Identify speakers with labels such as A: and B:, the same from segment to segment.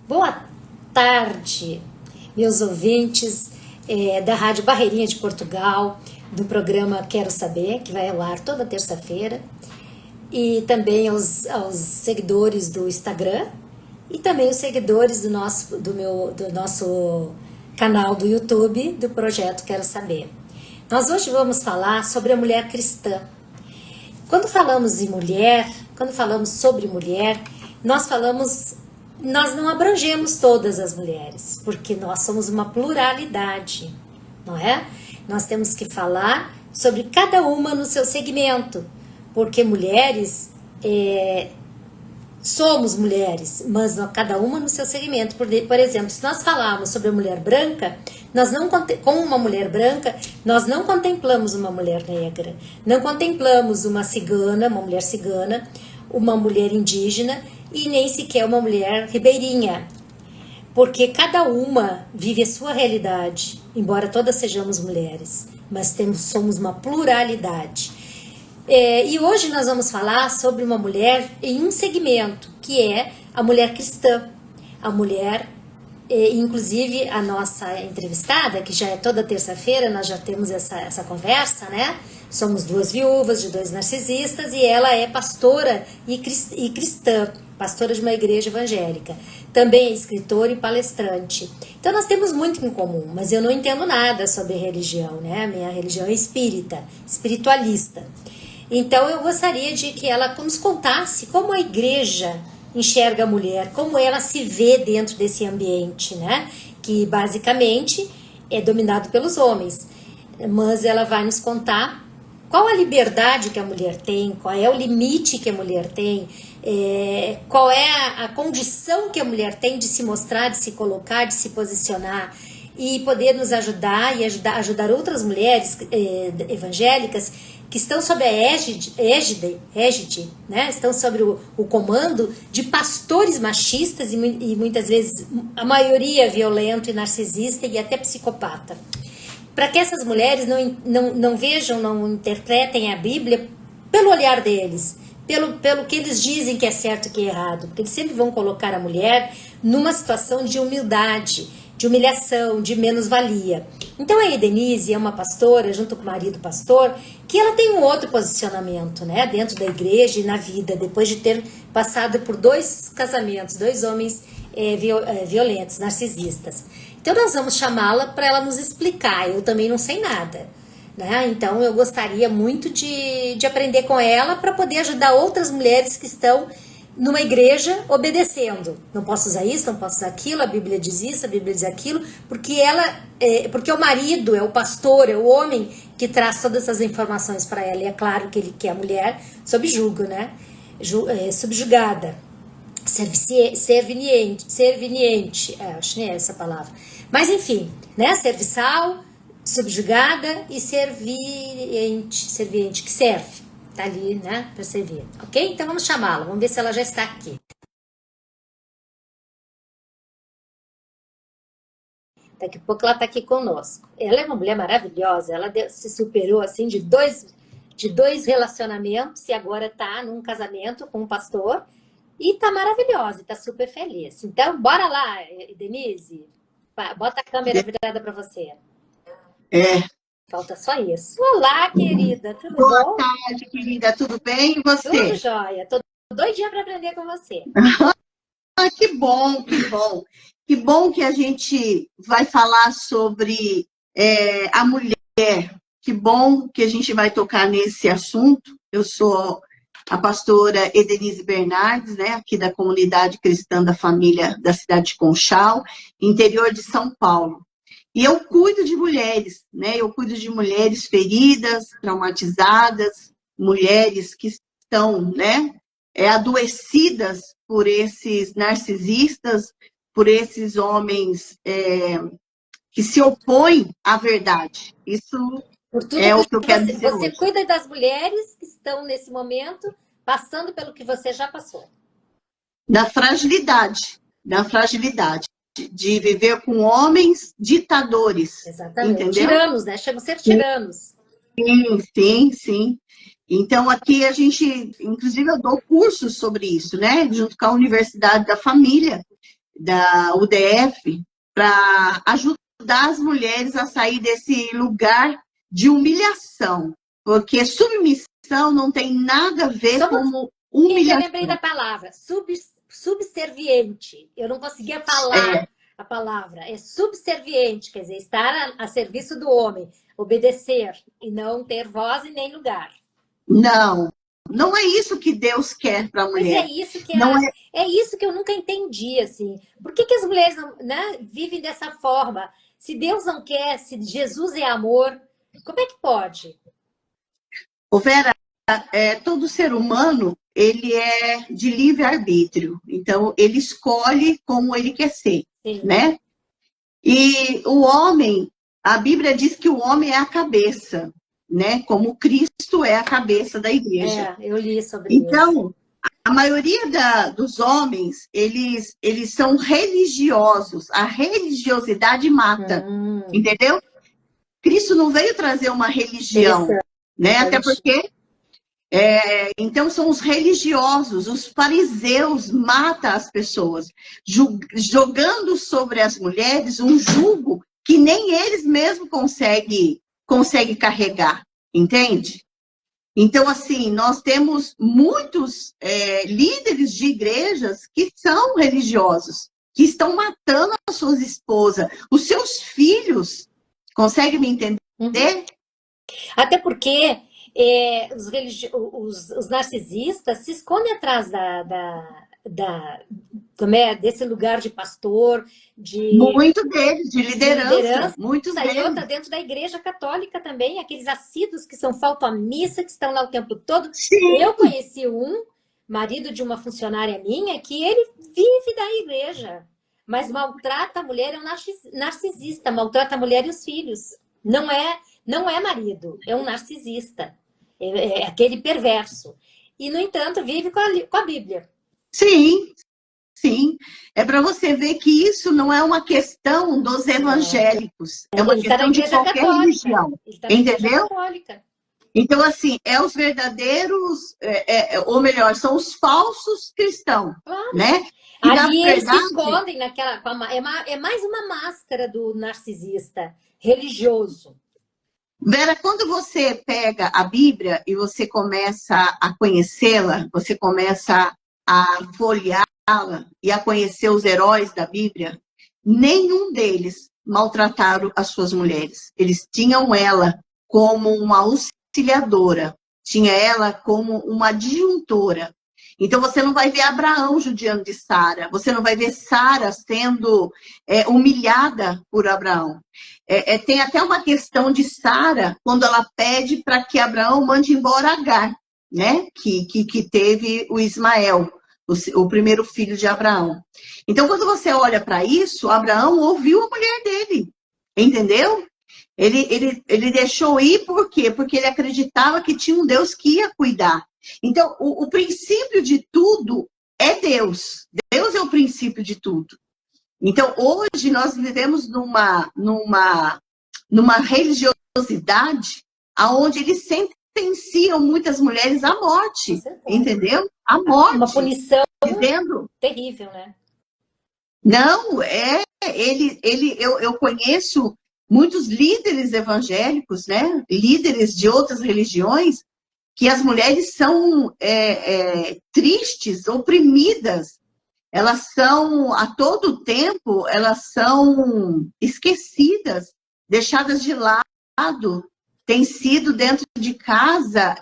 A: Boa tarde, meus ouvintes da Rádio Barreirinha de Portugal, do programa Quero Saber, que vai ao ar toda terça-feira, e também aos seguidores do Instagram e também os seguidores do nosso canal do YouTube, do projeto Quero Saber. Nós hoje vamos falar sobre a mulher cristã. Quando falamos sobre mulher, nós não abrangemos todas as mulheres, porque nós somos uma pluralidade, não é? Nós temos que falar sobre cada uma no seu segmento, porque mulheres, somos mulheres, mas cada uma no seu segmento. Por exemplo, se nós falarmos sobre a mulher branca, com uma mulher branca, nós não contemplamos uma mulher negra, não contemplamos uma mulher cigana, uma mulher indígena e nem sequer uma mulher ribeirinha, porque cada uma vive a sua realidade, embora todas sejamos mulheres, mas somos uma pluralidade. E hoje nós vamos falar sobre uma mulher em um segmento, que é a mulher cristã. A mulher, inclusive a nossa entrevistada, que já é toda terça-feira, nós já temos essa conversa, né? Somos duas viúvas de dois narcisistas e ela é pastora e cristã, pastora de uma igreja evangélica. Também é escritora e palestrante. Então nós temos muito em comum, mas eu não entendo nada sobre religião, né? A minha religião é espírita, espiritualista. Então eu gostaria de que ela nos contasse como a igreja enxerga a mulher, como ela se vê dentro desse ambiente, né? Que basicamente é dominado pelos homens. Mas ela vai nos contar qual a liberdade que a mulher tem, qual é o limite que a mulher tem, qual é a condição que a mulher tem de se mostrar, de se colocar, de se posicionar e poder nos ajudar e ajudar outras mulheres evangélicas que estão sob a égide, né? Estão sobre o comando de pastores machistas e muitas vezes a maioria violento e narcisista e até psicopata. Para que essas mulheres não vejam, não interpretem a Bíblia pelo olhar deles, pelo que eles dizem que é certo e que é errado, porque eles sempre vão colocar a mulher numa situação de humildade, de humilhação, de menos-valia. Então a Edenise é uma pastora, junto com o marido pastor, que ela tem um outro posicionamento, né, dentro da igreja e na vida, depois de ter passado por 2 casamentos, 2 homens violentos, narcisistas. Então nós vamos chamá-la para ela nos explicar, eu também não sei nada, né? Então eu gostaria muito de aprender com ela para poder ajudar outras mulheres que estão numa igreja obedecendo. Não posso usar isso, não posso usar aquilo, a Bíblia diz isso, a Bíblia diz aquilo, porque porque o marido é o pastor, é o homem que traz todas essas informações para ela. E é claro que a mulher sob julgo, né? Subjugada, serviniente, acho que nem é essa palavra. Mas enfim, né? Serviçal, subjugada e serviente, que serve. Tá ali, né, para servir, ok? Então vamos chamá-la, vamos ver se ela já está aqui. Daqui a pouco ela está aqui conosco. Ela é uma mulher maravilhosa, ela se superou assim de dois relacionamentos e agora está num casamento com um pastor e tá maravilhosa, tá super feliz. Então bora lá, Denise, bota a câmera virada para você. Falta só isso. Olá, querida, tudo bom?
B: Boa tarde, querida, tudo bem? E você?
A: Tudo jóia, tô doidinha para aprender com você.
B: Que bom, que bom. Que bom que a gente vai falar sobre a mulher. Que bom que a gente vai tocar nesse assunto. Eu sou a pastora Edenise Bernardes, né, aqui da Comunidade Cristã da Família da cidade de Conchal, interior de São Paulo. E eu cuido de mulheres, né? Eu cuido de mulheres feridas, traumatizadas, mulheres que estão, né, adoecidas por esses narcisistas, por esses homens que se opõem à verdade. Isso é o que eu quero dizer
A: Você
B: hoje.
A: cuida das mulheres que estão nesse momento passando pelo que você já passou.
B: Da fragilidade, de viver com homens ditadores.
A: Exatamente.
B: Entendeu?
A: Tiranos, né? Chamam ser tiranos.
B: Sim. Então, aqui a gente, inclusive, eu dou cursos sobre isso, né? Junto com a Universidade da Família, da UDF para ajudar as mulheres a sair desse lugar de humilhação, porque submissão não tem nada a ver com humilhação.
A: Eu lembrei da palavra, subserviente. Eu não conseguia falar a palavra. É subserviente, quer dizer, estar a serviço do homem, obedecer e não ter voz e nem lugar.
B: Não, não é isso que Deus quer para a mulher.
A: Mas é isso que é isso que eu nunca entendi, assim. Por que as mulheres não, né, vivem dessa forma? Se Deus não quer, se Jesus é amor, como é que pode?
B: Ô Vera, todo ser humano, ele é de livre-arbítrio. Então, ele escolhe como ele quer ser,
A: Sim.
B: né? E o homem, a Bíblia diz que o homem é a cabeça, né? Como Cristo é a cabeça da igreja.
A: Eu li sobre isso.
B: Então, a maioria dos homens, eles são religiosos. A religiosidade mata, entendeu? Cristo não veio trazer uma religião, né? Até porque... então, são os religiosos, os fariseus matam as pessoas, jogando sobre as mulheres um jugo que nem eles mesmos conseguem carregar, entende? Então, assim, nós temos muitos líderes de igrejas que são religiosos, que estão matando as suas esposas, os seus filhos. Consegue me entender?
A: Até porque os narcisistas se escondem atrás desse lugar de pastor,
B: muito deles, de liderança. Muitos deles.
A: E outra dentro da igreja católica também, aqueles assíduos que faltam à missa, que estão lá o tempo todo.
B: Sim.
A: Eu conheci marido de uma funcionária minha, que ele vive da igreja, mas maltrata a mulher, é um narcisista, maltrata a mulher e os filhos. Não é marido, é um narcisista. É aquele perverso. E, no entanto, vive com a Bíblia.
B: Sim, sim. É para você ver que isso não é uma questão dos evangélicos. É uma questão de qualquer religião. Entendeu? Então, assim, os verdadeiros, ou melhor, são os falsos cristãos, né?
A: E ali eles se escondem naquela... É mais uma máscara do narcisista religioso.
B: Vera, quando você pega a Bíblia e você começa a conhecê-la, você começa a folheá-la e a conhecer os heróis da Bíblia, nenhum deles maltrataram as suas mulheres. Eles tinham ela como uma auxiliadora, tinha ela como uma adjuntora. Então, você não vai ver Abraão judiando de Sara, você não vai ver Sara sendo humilhada por Abraão. Tem até uma questão de Sara, quando ela pede para que Abraão mande embora Agar, né? Que teve o Ismael, o primeiro filho de Abraão. Então, quando você olha para isso, Abraão ouviu a mulher dele, entendeu? Ele deixou ir por quê? Porque ele acreditava que tinha um Deus que ia cuidar. Então, o princípio de tudo é Deus. Deus é o princípio de tudo. Então, hoje nós vivemos numa religiosidade onde eles sentenciam muitas mulheres à morte. Entendeu? À morte.
A: Uma punição
B: dizendo,
A: terrível, né?
B: Não, eu conheço muitos líderes evangélicos, né? Líderes de outras religiões, que as mulheres são tristes, oprimidas. Elas são, a todo tempo, elas são esquecidas, deixadas de lado. Tem sido dentro de casa,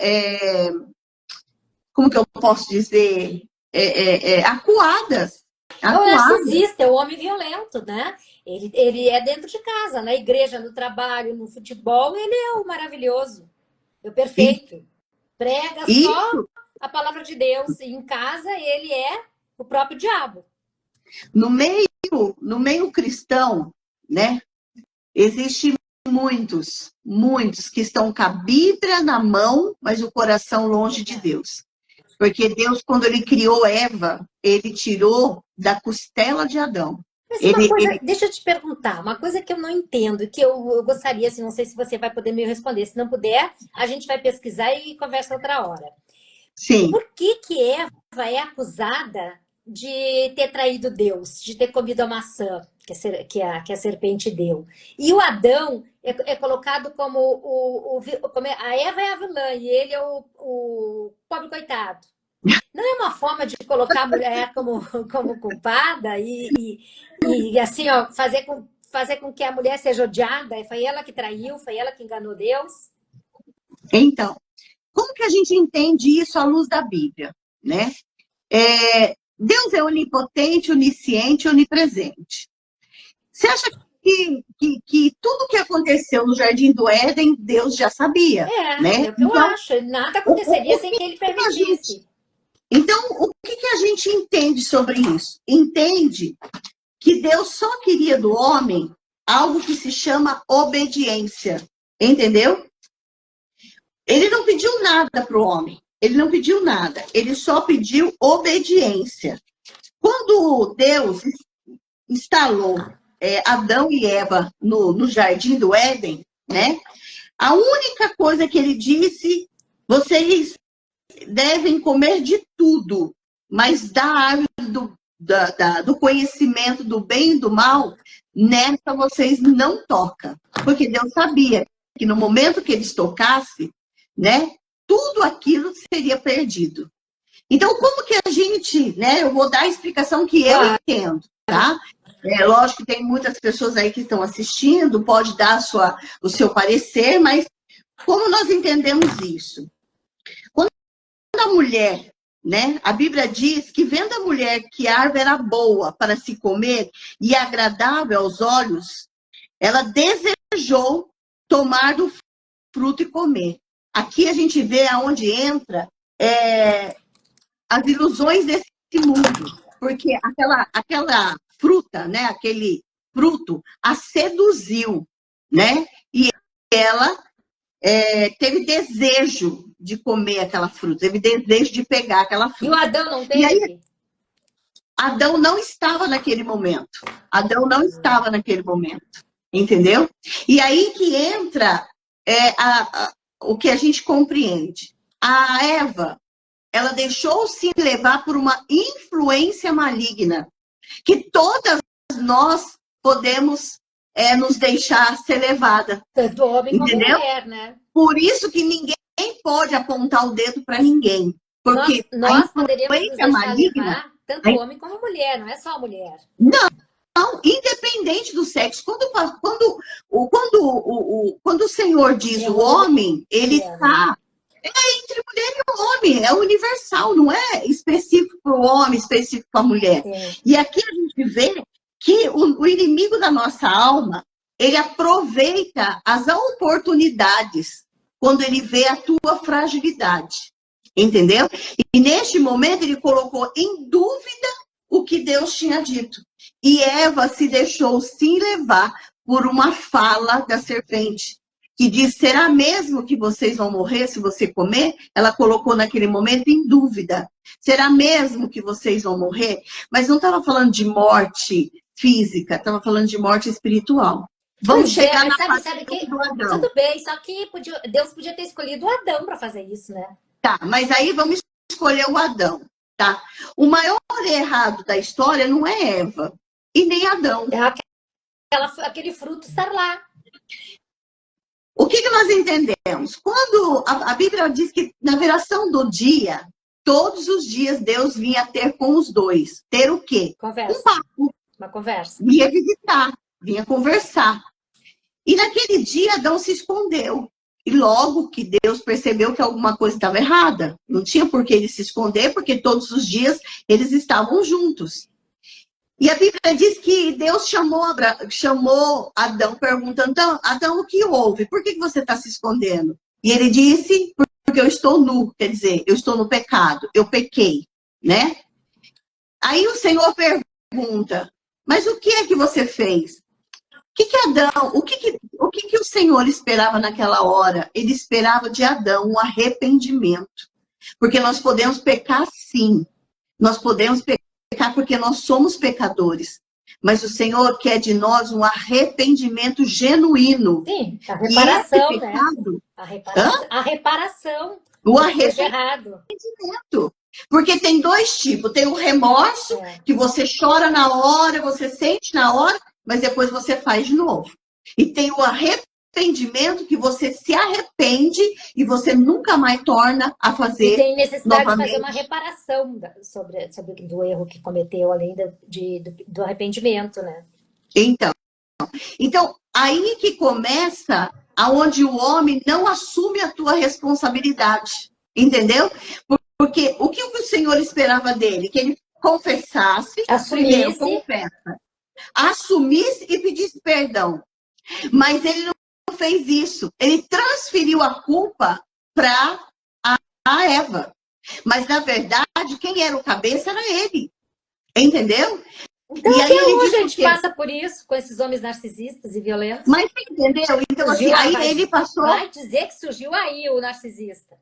B: como que eu posso dizer? Acuadas.
A: É o narcisista, é o homem violento, né? Ele é dentro de casa, na igreja, no trabalho, no futebol, ele é o maravilhoso, é o perfeito. Prega só a palavra de Deus. E em casa, ele é o próprio diabo.
B: No meio cristão, né? Existem muitos que estão com a Bíblia na mão, mas o coração longe de Deus. Porque Deus, quando ele criou Eva, ele tirou da costela de Adão.
A: Deixa eu te perguntar, uma coisa que eu não entendo, que eu gostaria, assim, não sei se você vai poder me responder. Se não puder, a gente vai pesquisar e conversa outra hora.
B: Sim.
A: Por que Eva é acusada de ter traído Deus, de ter comido a maçã que a serpente deu. E o Adão é colocado como a Eva é a vilã e ele é o pobre coitado. Não é uma forma de colocar a mulher como culpada e assim, ó, fazer com que a mulher seja odiada? Foi ela que traiu, foi ela que enganou Deus?
B: Então, como que a gente entende isso à luz da Bíblia, né? Deus é onipotente, onisciente, onipresente. Você acha que tudo que aconteceu no Jardim do Éden, Deus já sabia, né?
A: É o que eu acho. Nada aconteceria sem que ele permitisse.
B: Então, o que a gente entende sobre isso? Entende que Deus só queria do homem algo que se chama obediência, entendeu? Ele não pediu nada para o homem, ele não pediu nada, ele só pediu obediência. Quando Deus instalou Adão e Eva no Jardim do Éden, né? A única coisa que ele disse, vocês devem comer de tudo, mas da árvore do conhecimento do bem e do mal, nessa vocês não tocam. Porque Deus sabia que no momento que eles tocassem, né, tudo aquilo seria perdido. Então, como que a gente, né, eu vou dar a explicação que eu entendo, tá? Lógico que tem muitas pessoas aí que estão assistindo, pode dar o seu parecer, mas como nós entendemos isso? Quando a mulher, né, a Bíblia diz que vendo a mulher que a árvore era boa para se comer e agradável aos olhos, ela desejou tomar do fruto e comer. Aqui a gente vê aonde entra as ilusões desse mundo, porque aquela fruta, né, aquele fruto, a seduziu, né, e ela teve desejo de comer aquela fruta, teve desejo de pegar aquela fruta.
A: E o Adão não teve?
B: E aí, Adão não estava naquele momento. Adão não estava naquele momento, entendeu? E aí que entra o que a gente compreende. A Eva, ela deixou-se levar por uma influência maligna, que todas nós podemos nos deixar ser levada.
A: Tanto homem como
B: entendeu?
A: Mulher, né?
B: Por isso que ninguém pode apontar o dedo para ninguém. Porque
A: nós poderíamos nos deixar
B: maligna,
A: levar, tanto homem como mulher, não é só a mulher.
B: Não, independente do sexo. Quando o Senhor diz o homem, ele está entre mulher e homem, é universal, não é específico para o homem, específico para a mulher. E aqui a gente vê que o inimigo da nossa alma, ele aproveita as oportunidades quando ele vê a tua fragilidade, entendeu? E neste momento ele colocou em dúvida o que Deus tinha dito. E Eva se deixou sim levar por uma fala da serpente, que diz, será mesmo que vocês vão morrer se você comer? Ela colocou naquele momento em dúvida. Será mesmo que vocês vão morrer? Mas não estava falando de morte física, estava falando de morte espiritual. Vamos chegar na
A: sabe que do Adão. Tudo bem, só que Deus podia ter escolhido o Adão para fazer isso, né?
B: Tá, mas aí vamos escolher o Adão, tá? O maior errado da história não é Eva e nem Adão.
A: Aquele fruto estar lá.
B: O que nós entendemos? Quando a Bíblia diz que na viração do dia, todos os dias Deus vinha ter com os dois. Ter o quê?
A: Conversa.
B: Um papo.
A: Uma conversa.
B: Vinha visitar, vinha conversar. E naquele dia Adão se escondeu. E logo que Deus percebeu que alguma coisa estava errada. Não tinha por que ele se esconder, porque todos os dias eles estavam juntos. E a Bíblia diz que Deus chamou Adão perguntando, Adão, o que houve? Por que você está se escondendo? E ele disse, porque eu estou nu, quer dizer, eu estou no pecado, eu pequei, né? Aí o Senhor pergunta, mas o que é que você fez? O que o Senhor esperava naquela hora? Ele esperava de Adão um arrependimento. Porque nós podemos pecar sim, nós podemos pecar porque nós somos pecadores. Mas o Senhor quer de nós um arrependimento genuíno.
A: Sim, a reparação,
B: pecado,
A: né? A reparação.
B: O arrependimento.
A: Errado.
B: Porque tem dois tipos. Tem o remorso, que você chora na hora, você sente na hora, mas depois você faz de novo. E tem o arrependimento, que você se arrepende e você nunca mais torna a fazer.
A: E tem necessidade
B: novamente.
A: de fazer uma reparação sobre do erro que cometeu, além do arrependimento, né?
B: Então, aí que começa aonde o homem não assume a tua responsabilidade. Entendeu? Porque o que o Senhor esperava dele? Que ele confessasse, primeiro confessa, assumisse e pedisse perdão. Mas ele não fez isso. Ele transferiu a culpa para a Eva. Mas, na verdade, quem era o cabeça era ele. Entendeu?
A: Então, e aí até hoje a gente passa por isso, com esses homens narcisistas e violentos.
B: Mas, entendeu? Então, assim, aí ele passou...
A: Vai dizer que surgiu aí o narcisista.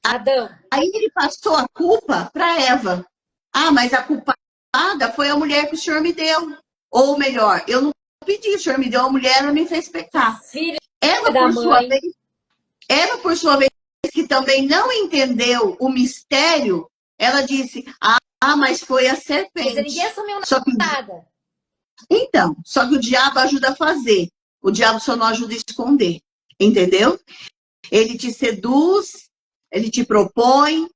A: Adão.
B: Aí ele passou a culpa para Eva. Ah, mas a culpada foi a mulher que o Senhor me deu. Ou melhor, eu não pedi, o Senhor me deu a mulher, não me fez pecar. Eva, por sua vez, que também não entendeu o mistério, ela disse, mas foi a serpente.
A: Mas ninguém assumiu nada.
B: Então, só que o diabo ajuda a fazer. O diabo só não ajuda a esconder. Entendeu? Ele te seduz, ele te propõe,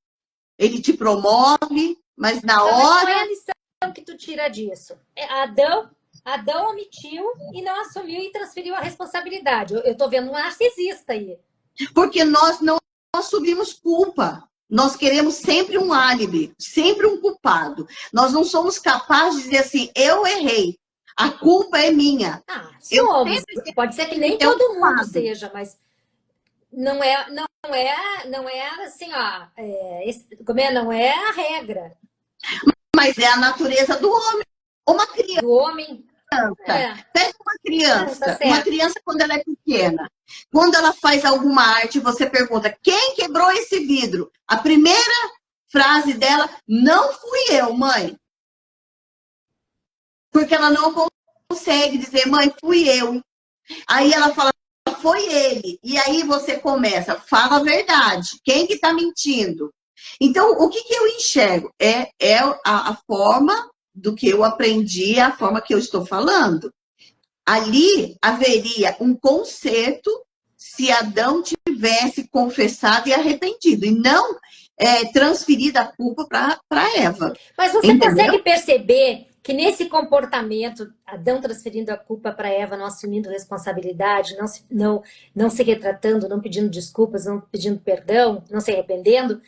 B: ele te promove, mas na hora... Mas qual
A: é a lição que tu tira disso? Adão omitiu e não assumiu e transferiu a responsabilidade. Eu tô vendo um narcisista aí.
B: Porque nós não assumimos culpa. Nós queremos sempre um álibi, sempre um culpado. Nós não somos capazes de dizer assim, eu errei. A culpa é minha.
A: Somos. Pode ser que nem todo mundo seja, mas não é assim, ó. Não é a regra.
B: Mas é a natureza do homem. Uma criança.
A: Do homem.
B: Pega uma criança quando ela é pequena. Quando ela faz alguma arte, você pergunta, quem quebrou esse vidro? A primeira frase dela, não fui eu, mãe. Porque ela não consegue dizer, mãe, fui eu. Aí ela fala, foi ele. E aí você começa, fala a verdade. Quem que tá mentindo? Então, o que eu enxergo? É a forma do que eu aprendi, a forma que eu estou falando. Ali haveria um conserto se Adão tivesse confessado e arrependido, e não transferido a culpa para Eva.
A: Mas você consegue perceber que nesse comportamento, Adão transferindo a culpa para Eva, não assumindo responsabilidade, não se retratando, não pedindo desculpas, não pedindo perdão, não se arrependendo,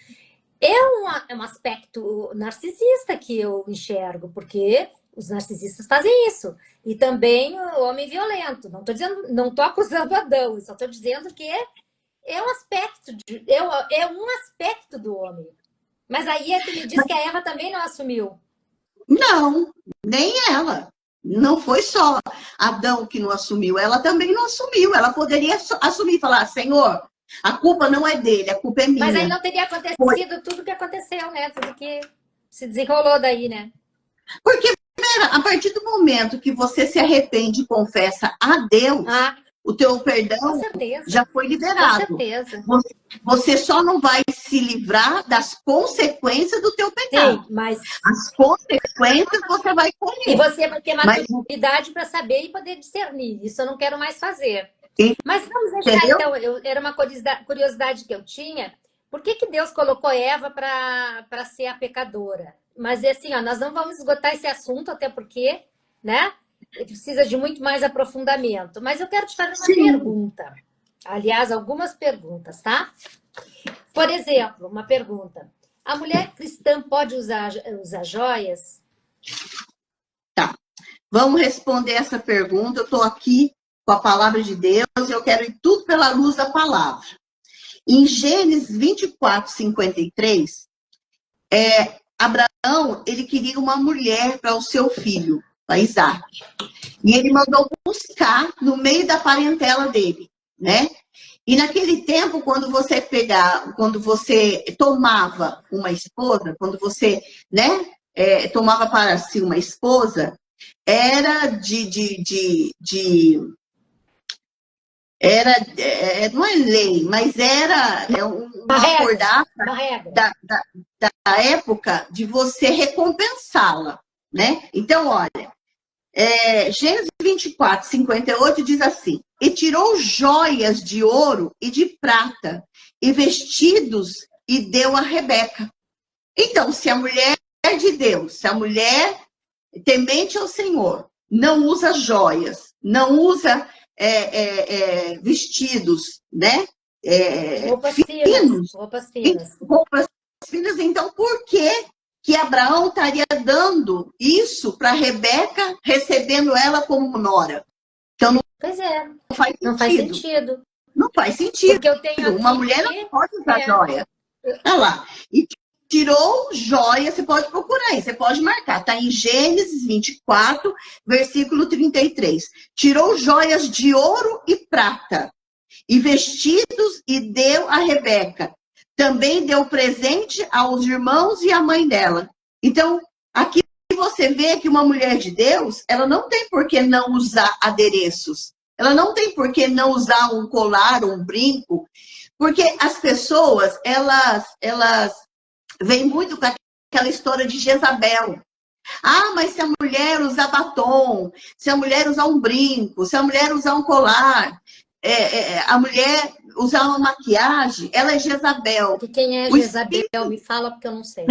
A: é um aspecto narcisista que eu enxergo, porque os narcisistas fazem isso. E também o homem violento. Não estou acusando Adão, só estou dizendo que é um aspecto do homem. Mas aí tu me diz que a Eva também não assumiu.
B: Não, nem ela. Não foi só Adão que não assumiu, ela também não assumiu. Ela poderia assumir e falar, Senhor, a culpa não é dele, a culpa é minha.
A: Mas aí não teria acontecido tudo que aconteceu, né? Tudo que se desenrolou daí, né?
B: Porque, a partir do momento que você se arrepende e confessa a Deus, o teu perdão já foi liberado.
A: Com certeza.
B: Você só não vai se livrar das consequências do teu pecado.
A: Sim, mas...
B: As consequências você vai colher.
A: E você vai ter maturidade para saber e poder discernir. Isso eu não quero mais fazer. Mas vamos deixar, então, era uma curiosidade que eu tinha. Por que Deus colocou Eva para ser a pecadora? Mas assim, nós não vamos esgotar esse assunto, até porque, né? Precisa de muito mais aprofundamento. Mas eu quero te fazer uma pergunta. Aliás, algumas perguntas, tá? Por exemplo, uma pergunta. A mulher cristã pode usar joias?
B: Tá. Vamos responder essa pergunta. Eu estou aqui com a palavra de Deus, eu quero ir tudo pela luz da palavra. Em Gênesis 24, 53, Abraão, ele queria uma mulher para o seu filho, para Isaac. E ele mandou buscar no meio da parentela dele, né? E naquele tempo, quando você tomava uma esposa, quando você, né, tomava para si uma esposa, era não é lei, mas era uma acordada da época de você recompensá-la, né? Então, olha, Gênesis 24, 58 diz assim: e tirou joias de ouro e de prata, e vestidos, e deu a Rebeca. Então, se a mulher de Deus, se a mulher temente ao Senhor, não usa joias, não usa vestidos, né?
A: Roupas finas.
B: Roupas finas, então por que Abraão estaria dando isso para Rebeca, recebendo ela como nora? Então não faz sentido. Não faz sentido.
A: Porque eu tenho
B: uma mulher não pode usar joia. Olha lá. E tirou joia, você pode procurar aí, você pode marcar. Está em Gênesis 24, versículo 33. Tirou joias de ouro e prata, e vestidos, e deu a Rebeca. Também deu presente aos irmãos e à mãe dela. Então, aqui você vê que uma mulher de Deus, ela não tem por que não usar adereços. Ela não tem por que não usar um colar, um brinco. Porque as pessoas, elas vêm muito com aquela história de Jezabel. Ah, mas se a mulher usar batom, se a mulher usar um brinco, se a mulher usar um colar, a mulher usar uma maquiagem, ela é Jezabel.
A: E quem é Jezabel? Me fala, porque eu não sei.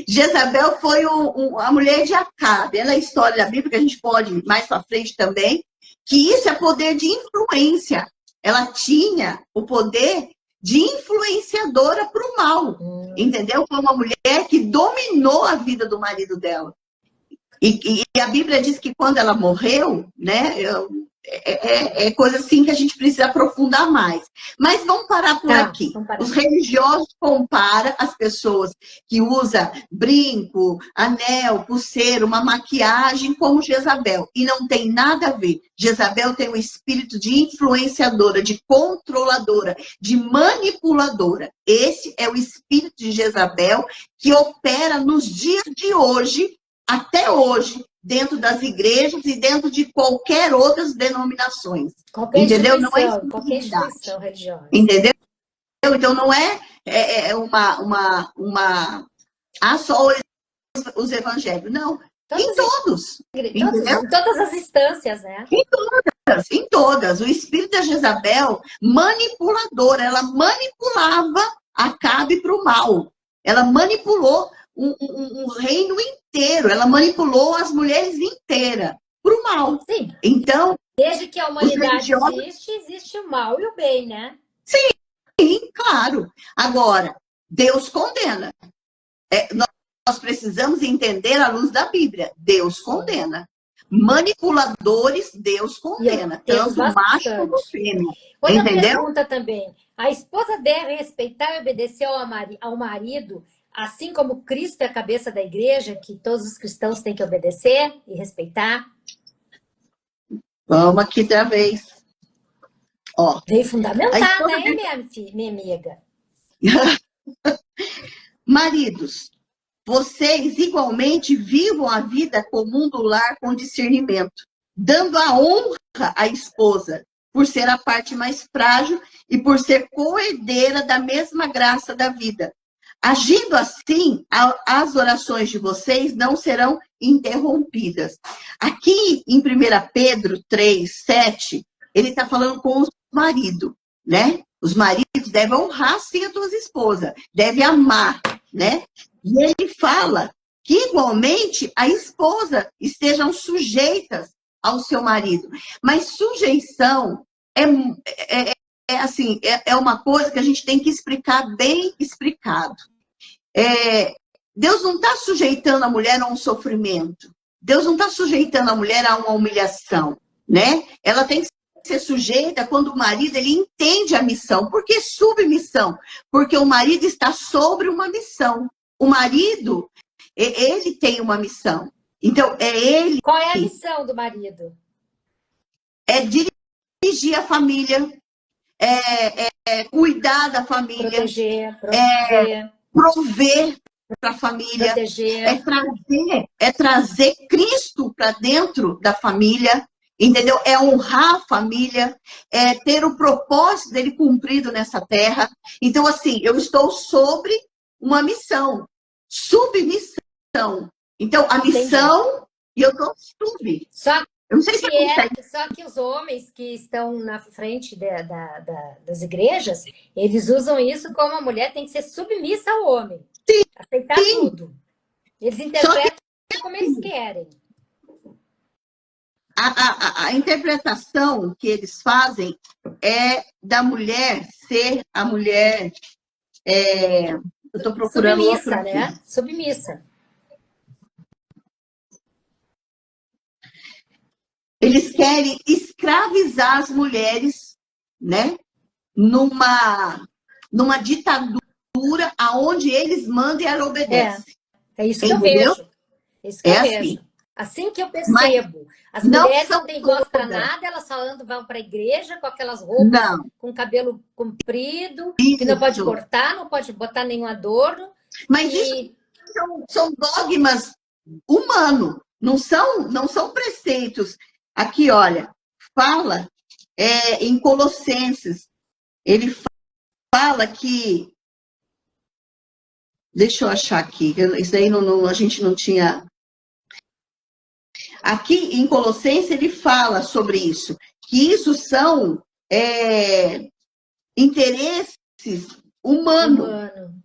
B: Jezabel foi a mulher de Acabe. Ela é a história da Bíblia, que a gente pode ir mais para frente também, que isso é poder de influência. Ela tinha o poder de influenciadora para o mal, entendeu? Foi uma mulher que dominou a vida do marido dela. E a Bíblia diz que quando ela morreu, né, é coisa assim que a gente precisa aprofundar mais. Mas vamos parar por aqui. Os religiosos comparam as pessoas que usam brinco, anel, pulseira, uma maquiagem como Jezabel. E não tem nada a ver. Jezabel tem um espírito de influenciadora, de controladora, de manipuladora. Esse é o espírito de Jezabel que opera nos dias de hoje, até hoje, dentro das igrejas e dentro de qualquer outras denominações. Entendeu? Não é
A: qualquer instituição religiosa.
B: Entendeu? Então não é só os evangélicos. Não, em todos.
A: Em todas as instâncias, né?
B: Em todas. O espírito da Jezabel, manipuladora, ela manipulava Acabe para o mal. Ela manipulou um reino inteiro. Ela manipulou as mulheres inteiras para o mal.
A: Sim.
B: Então,
A: desde que a humanidade existe o mal e o bem, né?
B: Sim, claro. Agora, Deus condena. Nós precisamos entender à luz da Bíblia. Deus condena. Manipuladores, Deus condena. Tanto macho como fêmea.
A: Outra
B: entendeu?
A: Pergunta também. A esposa deve respeitar e obedecer ao marido, assim como Cristo é a cabeça da igreja, que todos os cristãos têm que obedecer e respeitar?
B: Vamos aqui outra vez. Ó,
A: veio fundamentada, hein, minha amiga?
B: Maridos, vocês igualmente vivam a vida comum do lar com discernimento, dando a honra à esposa, por ser a parte mais frágil e por ser coerdeira da mesma graça da vida. Agindo assim, as orações de vocês não serão interrompidas. Aqui em 1 Pedro 3, 7, ele está falando com os maridos, né? Os maridos devem honrar sim as suas esposas, devem amar, né? E ele fala que igualmente a esposa estejam sujeitas ao seu marido. Mas sujeição é uma coisa que a gente tem que explicar bem explicado. Deus não está sujeitando a mulher a um sofrimento. Deus não está sujeitando a mulher a uma humilhação, né? Ela tem que ser sujeita quando o marido ele entende a missão. Por que submissão? Porque o marido está sobre uma missão. O marido, ele tem uma missão. Então, é ele...
A: Qual é a missão do marido?
B: É dirigir a família, cuidar da família.
A: Proteger.
B: Prover para a família.
A: Proteger.
B: É trazer Cristo para dentro da família. entendeu? É honrar a família, é ter o propósito dele cumprido nessa terra. Então, assim, eu estou sobre uma missão, submissão. Então, a
A: Entendi.
B: missão e eu estou sub.
A: Só
B: Eu não sei se você consegue.
A: só que os homens que estão na frente das igrejas, eles usam isso como a mulher tem que ser submissa ao homem. Aceitar
B: Sim.
A: tudo. Eles
B: Só que
A: interpretam como eles querem.
B: a interpretação que eles fazem é da mulher ser a mulher. Eu estou procurando
A: Submissa,
B: outro
A: né?
B: aqui.
A: Submissa.
B: Eles querem escravizar as mulheres, né? Numa ditadura aonde eles mandam e ela obedece.
A: É isso que eu
B: Entendeu?
A: vejo. É isso que eu
B: assim.
A: vejo. Assim que eu
B: Mas
A: percebo. As
B: não
A: mulheres
B: são
A: não têm voz para
B: todas.
A: nada, elas só andam, vão para a igreja com aquelas roupas,
B: Não.
A: com cabelo comprido, que não pode
B: Isso.
A: cortar, não pode botar nenhum adorno.
B: Mas isso
A: E
B: são dogmas humanos, não são preceitos. Aqui, olha, fala em Colossenses, ele fala que. Deixa eu achar aqui, isso aí a gente não tinha. Aqui em Colossenses ele fala sobre isso, que isso são interesses humanos.
A: humano.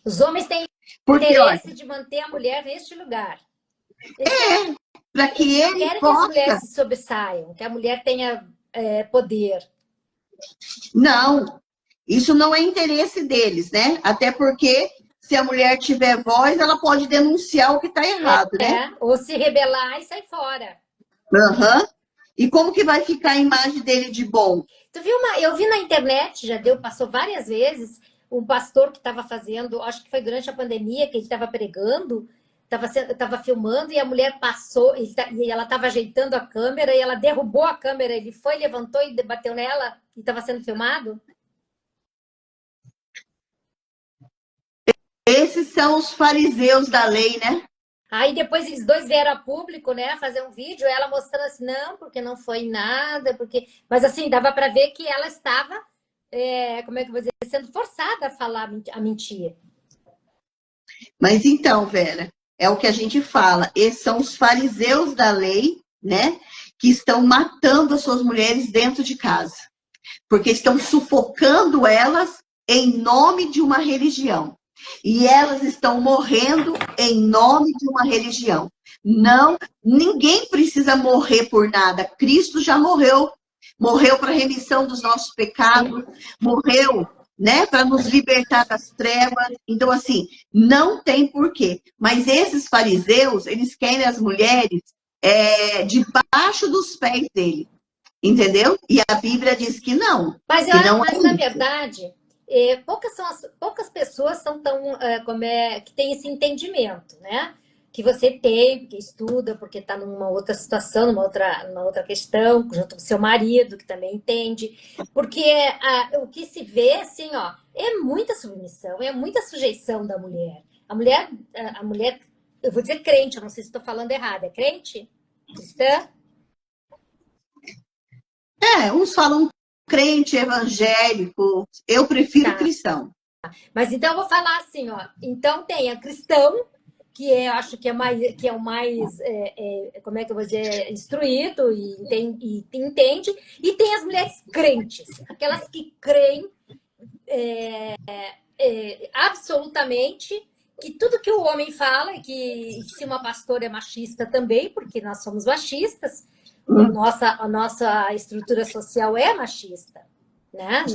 A: Os homens têm
B: Porque,
A: interesse
B: olha,
A: de manter a mulher neste lugar.
B: para que
A: Eles
B: ele
A: querem que as
B: possa.
A: mulheres se sobressaiam, que a mulher tenha poder.
B: Não, isso não é interesse deles, né? Até porque se a mulher tiver voz, ela pode denunciar o que está errado, né?
A: Ou se rebelar e sair fora.
B: Uhum. E como que vai ficar a imagem dele de bom?
A: Eu vi na internet, passou várias vezes, um pastor que estava fazendo, acho que foi durante a pandemia, que ele estava pregando, estava filmando, e a mulher passou, e ela estava ajeitando a câmera, e ela derrubou a câmera, ele foi, levantou e bateu nela, e estava sendo filmado.
B: Esses são os fariseus da lei, né?
A: Aí depois eles dois vieram a público, né, fazer um vídeo, ela mostrando assim, não, porque não foi nada, porque... Mas assim, dava para ver que ela estava, como é que eu vou dizer, sendo forçada a falar, a mentir.
B: Mas então, Vera, é o que a gente fala. Esses são os fariseus da lei, né? Que estão matando as suas mulheres dentro de casa. Porque estão sufocando elas em nome de uma religião. E elas estão morrendo em nome de uma religião. Não, ninguém precisa morrer por nada. Cristo já morreu. Morreu para a remissão dos nossos pecados. Morreu, né, para nos libertar das trevas. Então, assim, não tem porquê. Mas esses fariseus, eles querem as mulheres debaixo dos pés dele. Entendeu? E a Bíblia diz que não.
A: Mas,
B: Que
A: na verdade, poucas pessoas são tão que têm esse entendimento, né? Que você tem, que estuda, porque está numa outra situação, numa outra questão, junto com seu marido, que também entende. Porque o que se vê, assim, ó, é muita submissão, é muita sujeição da mulher. A mulher, eu vou dizer crente, eu não sei se estou falando errado, é crente? Cristã?
B: uns falam crente, evangélico, eu prefiro cristão.
A: Mas então eu vou falar assim, ó. Então tem a cristão, que eu acho que é o mais, como é que eu vou dizer, instruído e entende, e tem as mulheres crentes, aquelas que creem absolutamente que tudo que o homem fala, que se uma pastora é machista também, porque nós somos machistas, a nossa estrutura social é machista, né?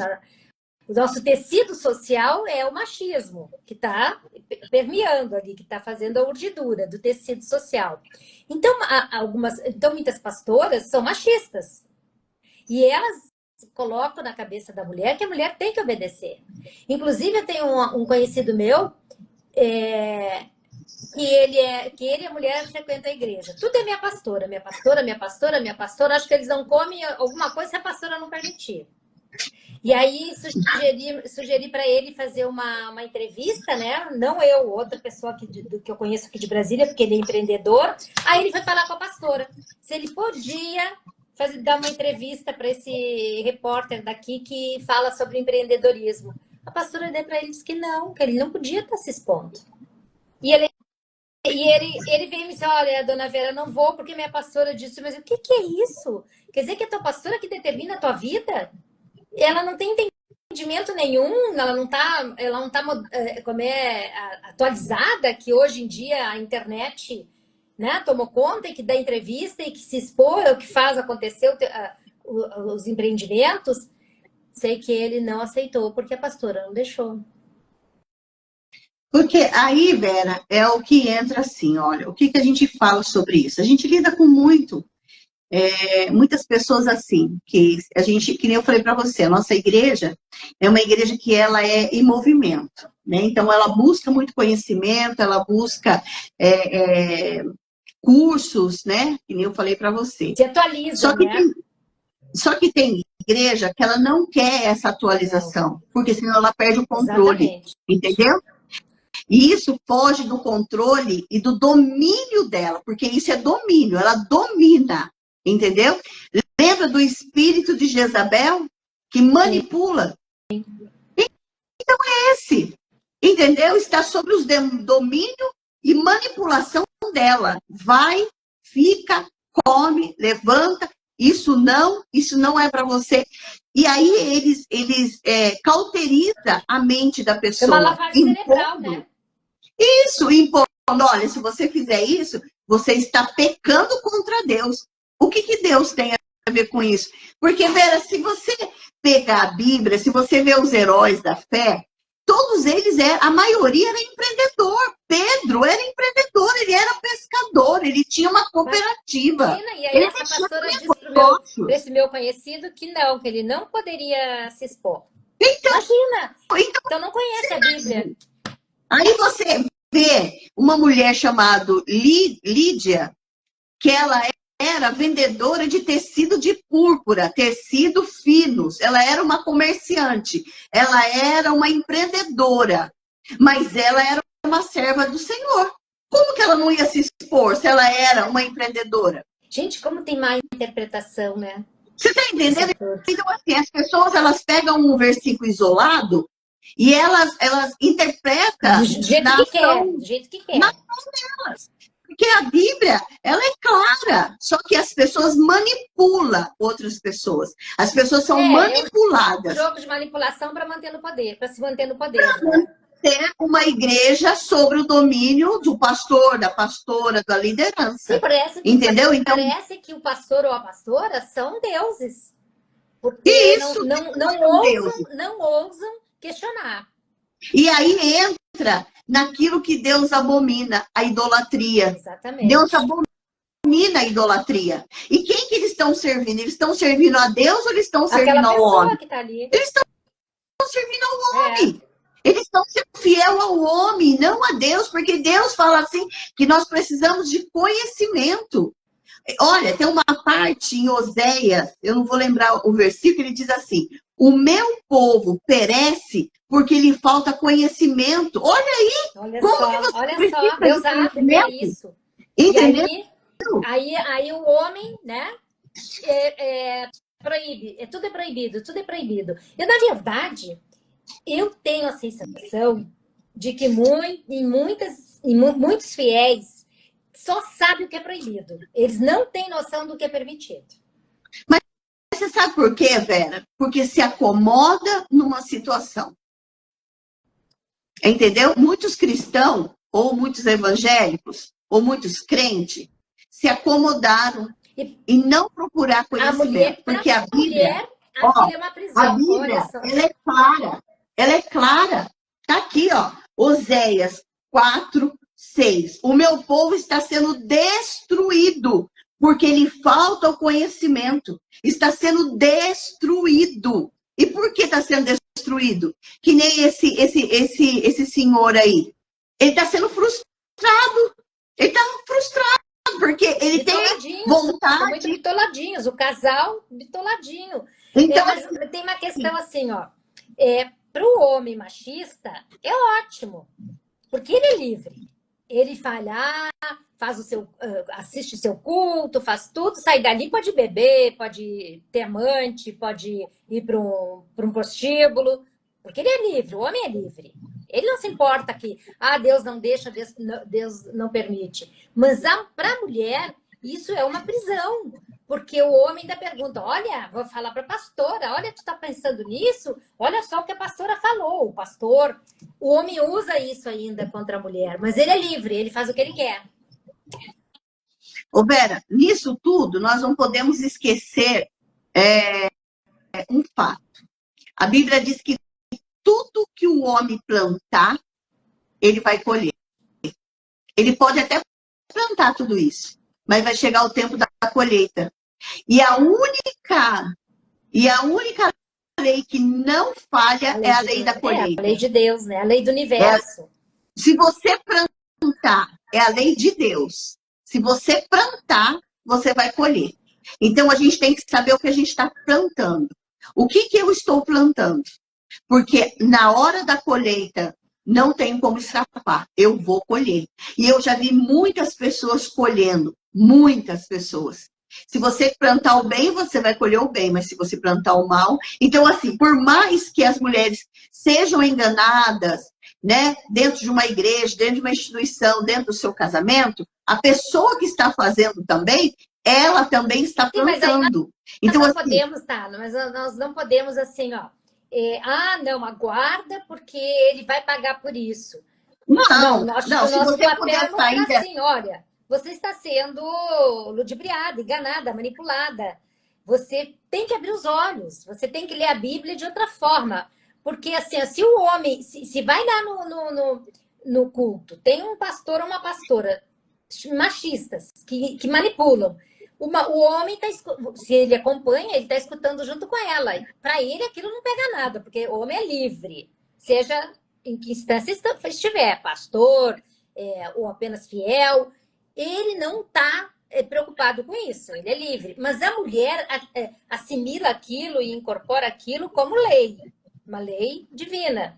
A: O nosso tecido social é o machismo, que está permeando ali, que está fazendo a urdidura do tecido social. Então, muitas pastoras são machistas. E elas colocam na cabeça da mulher que a mulher tem que obedecer. Inclusive, eu tenho um conhecido meu, que ele e a mulher frequentam a igreja. Tudo é minha pastora, minha pastora, minha pastora, minha pastora. Acho que eles não comem alguma coisa se a pastora não permitir. E aí sugeri para ele fazer uma entrevista, né? Não eu, outra pessoa que eu conheço aqui de Brasília, porque ele é empreendedor. Aí ele foi falar com a pastora se ele podia dar uma entrevista para esse repórter daqui que fala sobre empreendedorismo. A pastora deu para ele disse que ele não podia estar se expondo. E ele veio e me disse, olha, dona Vera, não vou porque minha pastora disse, mas o que é isso? Quer dizer que é a tua pastora que determina a tua vida? Ela não tem entendimento nenhum, ela não tá como atualizada, que hoje em dia a internet, né, tomou conta e que dá entrevista e que se expõe, o que faz acontecer os empreendimentos. Sei que ele não aceitou porque a pastora não deixou.
B: Porque aí, Vera, é o que entra assim, olha, o que a gente fala sobre isso? A gente lida com muitas pessoas assim, que nem eu falei para você, a nossa igreja é uma igreja que ela é em movimento, né? Então ela busca muito conhecimento, ela busca cursos, né? Que nem eu falei para você.
A: Se atualiza,
B: Só que tem igreja que ela não quer essa atualização, porque senão ela perde o controle, exatamente. Entendeu? E isso foge do controle e do domínio dela, porque isso é domínio, ela domina, entendeu? Lembra do espírito de Jezabel, que manipula? Sim. Então é esse, entendeu? Está sobre os domínio e manipulação dela. Vai, fica, come, levanta, isso não é para você. E aí eles cauterizam a mente da pessoa.
A: É uma lavagem cerebral, né?
B: Isso, impondo, olha, se você fizer isso, você está pecando contra Deus. O que Deus tem a ver com isso? Porque, Vera, se você pegar a Bíblia, se você ver os heróis da fé, todos eles, a maioria era empreendedor. Pedro era empreendedor, ele era pescador, ele tinha uma cooperativa.
A: Imagina, e aí essa pastora disse para esse meu conhecido que ele não poderia se expor. Então, imagina! Então não conhece a Bíblia.
B: Aí você vê uma mulher chamada Lídia, que ela era vendedora de tecido de púrpura, tecido finos. Ela era uma comerciante, ela era uma empreendedora, mas ela era uma serva do Senhor. Como que ela não ia se expor se ela era uma empreendedora?
A: Gente, como tem má interpretação, né?
B: Você está entendendo? Então, assim, as pessoas, elas pegam um versículo isolado e elas interpretam
A: do jeito que quer.
B: Na ação delas. Porque a Bíblia, ela é clara, só que as pessoas manipulam outras pessoas. As pessoas são manipuladas.
A: Jogo de manipulação para manter no poder, para se manter no poder.
B: Ter uma igreja sobre o domínio do pastor, da pastora, da liderança.
A: Sim,
B: entendeu?
A: Então, parece que o pastor ou a pastora são deuses. Porque isso, não ousam questionar.
B: E aí entra naquilo que Deus abomina, a idolatria.
A: Exatamente.
B: Deus abomina a idolatria. E quem que eles estão servindo? Eles estão servindo a Deus ou eles estão servindo ao homem?
A: Que tá ali.
B: Eles estão servindo ao homem. Eles estão sendo fiel ao homem, não a Deus, porque Deus fala assim que nós precisamos de conhecimento. Olha, tem uma parte em Oséias, eu não vou lembrar o versículo, ele diz assim: o meu povo perece porque lhe falta conhecimento. Olha aí!
A: Olha só, Deus abre isso.
B: Entendeu?
A: E aí o homem, né, proíbe, tudo é proibido. E na verdade, eu tenho a sensação de que muitos fiéis só sabem o que é proibido. Eles não têm noção do que é permitido.
B: Mas você sabe por quê, Vera? Porque se acomoda numa situação. Entendeu? Muitos cristãos, ou muitos evangélicos, ou muitos crentes, se acomodaram e não procurar conhecimento. Porque a Bíblia,
A: é uma prisão.
B: A Bíblia, ela é clara. Ela é clara. Está aqui, ó, Oséias 4:6. O meu povo está sendo destruído porque lhe falta o conhecimento. Está sendo destruído. E por que está sendo destruído? Que nem esse senhor aí. Ele está sendo frustrado. Ele está frustrado porque ele tem vontade.
A: São muito bitoladinhos. O casal bitoladinho.
B: Então,
A: mas tem uma questão assim, ó. Para o homem machista, é ótimo. Porque ele é livre. Ele fala, faz o seu, assiste o seu culto, faz tudo, sai dali, pode beber, pode ter amante, pode ir para um prostíbulo, porque ele é livre, o homem é livre. Ele não se importa que, Deus não deixa, Deus não permite. Mas para a mulher, isso é uma prisão. Porque o homem ainda pergunta, olha, vou falar para a pastora, olha, tu está pensando nisso? Olha só o que a pastora falou. O homem usa isso ainda contra a mulher, mas ele é livre, ele faz o que ele quer.
B: Ô Vera, nisso tudo, nós não podemos esquecer um fato. A Bíblia diz que tudo que o homem plantar, ele vai colher. Ele pode até plantar tudo isso, mas vai chegar o tempo da colheita. E a única lei que não falha é a lei da colheita.
A: É a lei de Deus, né? A lei do universo.
B: Se você plantar, é a lei de Deus. Se você plantar, você vai colher. Então, a gente tem que saber o que a gente está plantando. O que eu estou plantando? Porque na hora da colheita, não tem como escapar. Eu vou colher. E eu já vi muitas pessoas colhendo. Muitas pessoas. Se você plantar o bem, você vai colher o bem. Mas se você plantar o mal... Então, assim, por mais que as mulheres sejam enganadas, né, dentro de uma igreja, dentro de uma instituição, dentro do seu casamento, a pessoa que está fazendo também, ela também está plantando.
A: Então, nós não podemos, mas nós não podemos assim, não, aguarda porque ele vai pagar por isso.
B: Não,
A: nosso
B: se você
A: papel é assim, olha, você está sendo ludibriada, enganada, manipulada. Você tem que abrir os olhos, você tem que ler a Bíblia de outra forma. Porque, assim, se o homem, se vai lá no culto, tem um pastor ou uma pastora machistas que manipulam, o homem, se ele acompanha, ele está escutando junto com ela. Para ele, aquilo não pega nada, porque o homem é livre. Seja em que instância estiver, pastor ou apenas fiel, ele não está preocupado com isso, ele é livre. Mas a mulher assimila aquilo e incorpora aquilo como lei. Uma lei divina.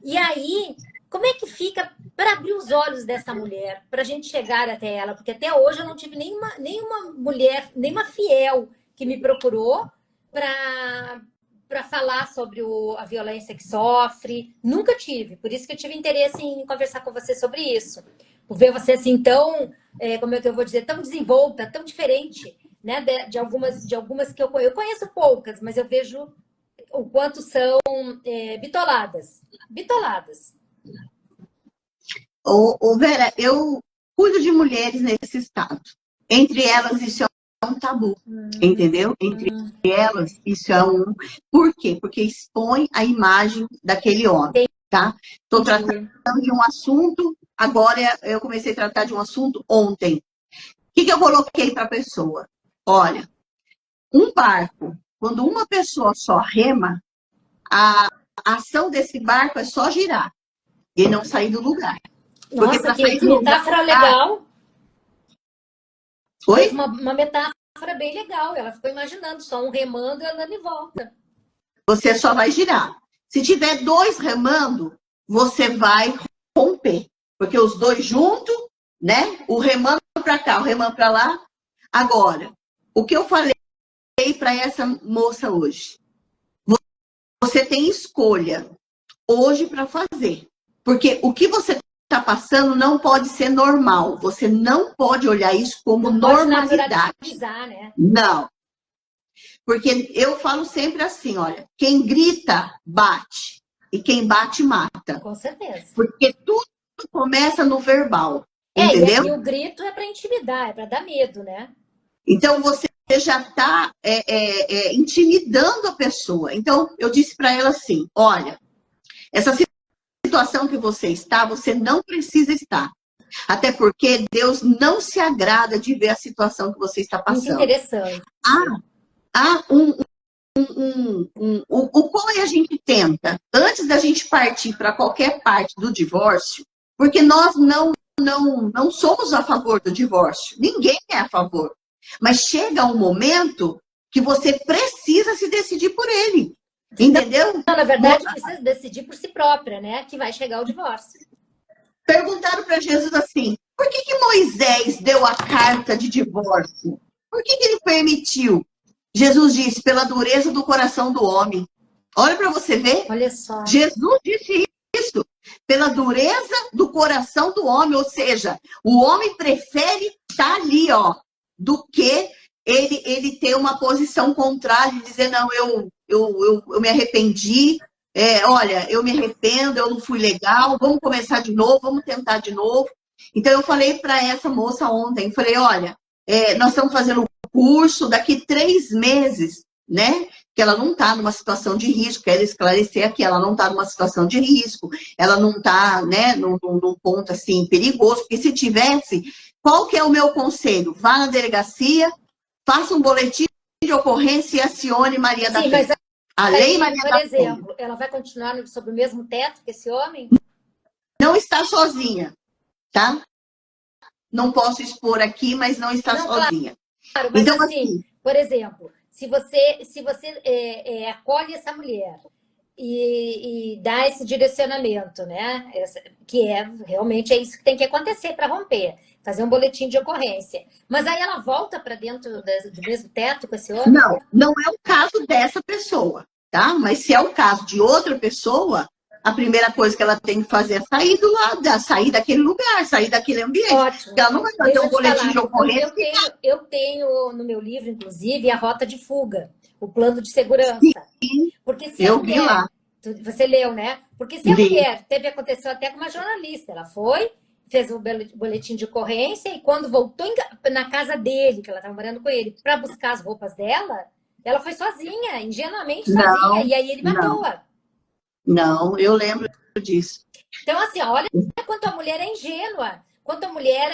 A: E aí, como é que fica para abrir os olhos dessa mulher, para a gente chegar até ela? Porque até hoje eu não tive nenhuma mulher, nenhuma fiel que me procurou para falar sobre a violência que sofre. Nunca tive. Por isso que eu tive interesse em conversar com você sobre isso. Por ver você assim tão, como é que eu vou dizer, tão desenvolta, tão diferente, né, de algumas que eu conheço poucas, mas eu vejo o quanto são bitoladas.
B: Vera, eu cuido de mulheres nesse estado. Entre elas, isso é um tabu, entendeu? Entre elas, isso é um... Por quê? Porque expõe a imagem daquele homem, tá? Estou tratando de um assunto, agora eu comecei a tratar de um assunto ontem. O que eu coloquei para a pessoa? Olha, um barco, quando uma pessoa só rema, a ação desse barco é só girar e não sair do lugar.
A: Nossa, que metáfora legal.
B: Oi?
A: Uma metáfora bem legal. Ela ficou imaginando só um remando e andando em volta.
B: Você só vai girar. Se tiver dois remando, você vai romper. Porque os dois juntos, né? O remando para cá, o remando para lá. Agora, o que eu falei para essa moça hoje? Você tem escolha hoje para fazer. Porque o que você está passando não pode ser normal. Você não pode olhar isso como normalidade.
A: Né?
B: Não. Porque eu falo sempre assim, olha, quem grita, bate. E quem bate, mata.
A: Com certeza.
B: Porque tudo começa no verbal. Entendeu?
A: E o grito é para intimidar, é para dar medo, né?
B: Então, você já está intimidando a pessoa. Então, eu disse para ela assim, olha, essa situação que você está, você não precisa estar. Até porque Deus não se agrada de ver a situação que você está passando.
A: Muito interessante.
B: O qual a gente tenta, antes da gente partir para qualquer parte do divórcio, porque nós não somos a favor do divórcio. Ninguém é a favor. Mas chega um momento que você precisa se decidir por ele. Entendeu?
A: Não, na verdade, precisa decidir por si própria, né? Que vai chegar o divórcio.
B: Perguntaram para Jesus assim, Por que que Moisés deu a carta de divórcio? Por que que ele permitiu? Jesus disse, pela dureza do coração do homem. Olha para você ver.
A: Olha só.
B: Jesus disse isso. Pela dureza do coração do homem. Ou seja, o homem prefere estar ali, ó, do que ele ter uma posição contrária e dizer, não, eu me arrependi. Olha, eu me arrependo, eu não fui legal, vamos começar de novo, vamos tentar de novo. Então, eu falei para essa moça ontem, falei, olha, nós estamos fazendo um curso daqui 3 meses, né? Que ela não está numa situação de risco, quero esclarecer aqui, ela não está numa situação de risco, ela não está, né, num ponto, assim, perigoso, porque se tivesse, qual que é o meu conselho? Vá na delegacia, faça um boletim de ocorrência e acione Maria da Penha. A lei Maria
A: por
B: da
A: exemplo,
B: Penha.
A: ela vai continuar sob o mesmo teto que esse homem?
B: Não está sozinha, tá? Não posso expor aqui, mas não está sozinha.
A: Claro, mas
B: então,
A: assim, por exemplo, se você acolhe essa mulher e dá esse direcionamento, né? Que realmente é isso que tem que acontecer para romper, fazer um boletim de ocorrência. Mas aí ela volta para dentro do mesmo teto com esse homem?
B: Não, não é o caso dessa pessoa, tá? Mas se é o caso de outra pessoa, a primeira coisa que ela tem que fazer é sair daquele lugar, sair daquele ambiente.
A: Ótimo.
B: Ela não vai fazer um boletim de ocorrência.
A: Eu tenho no meu livro, inclusive, a rota de fuga, o plano de segurança.
B: Sim,
A: porque se
B: eu vi lá.
A: Você leu, né? Porque se a mulher, aconteceu até com uma jornalista, ela foi, fez o boletim de ocorrência e quando voltou na casa dele, que ela estava morando com ele, para buscar as roupas dela, ela foi sozinha, ingenuamente sozinha, e aí ele matou-a.
B: Não, eu lembro disso.
A: Então, assim, olha quanto a mulher é ingênua, quanto a mulher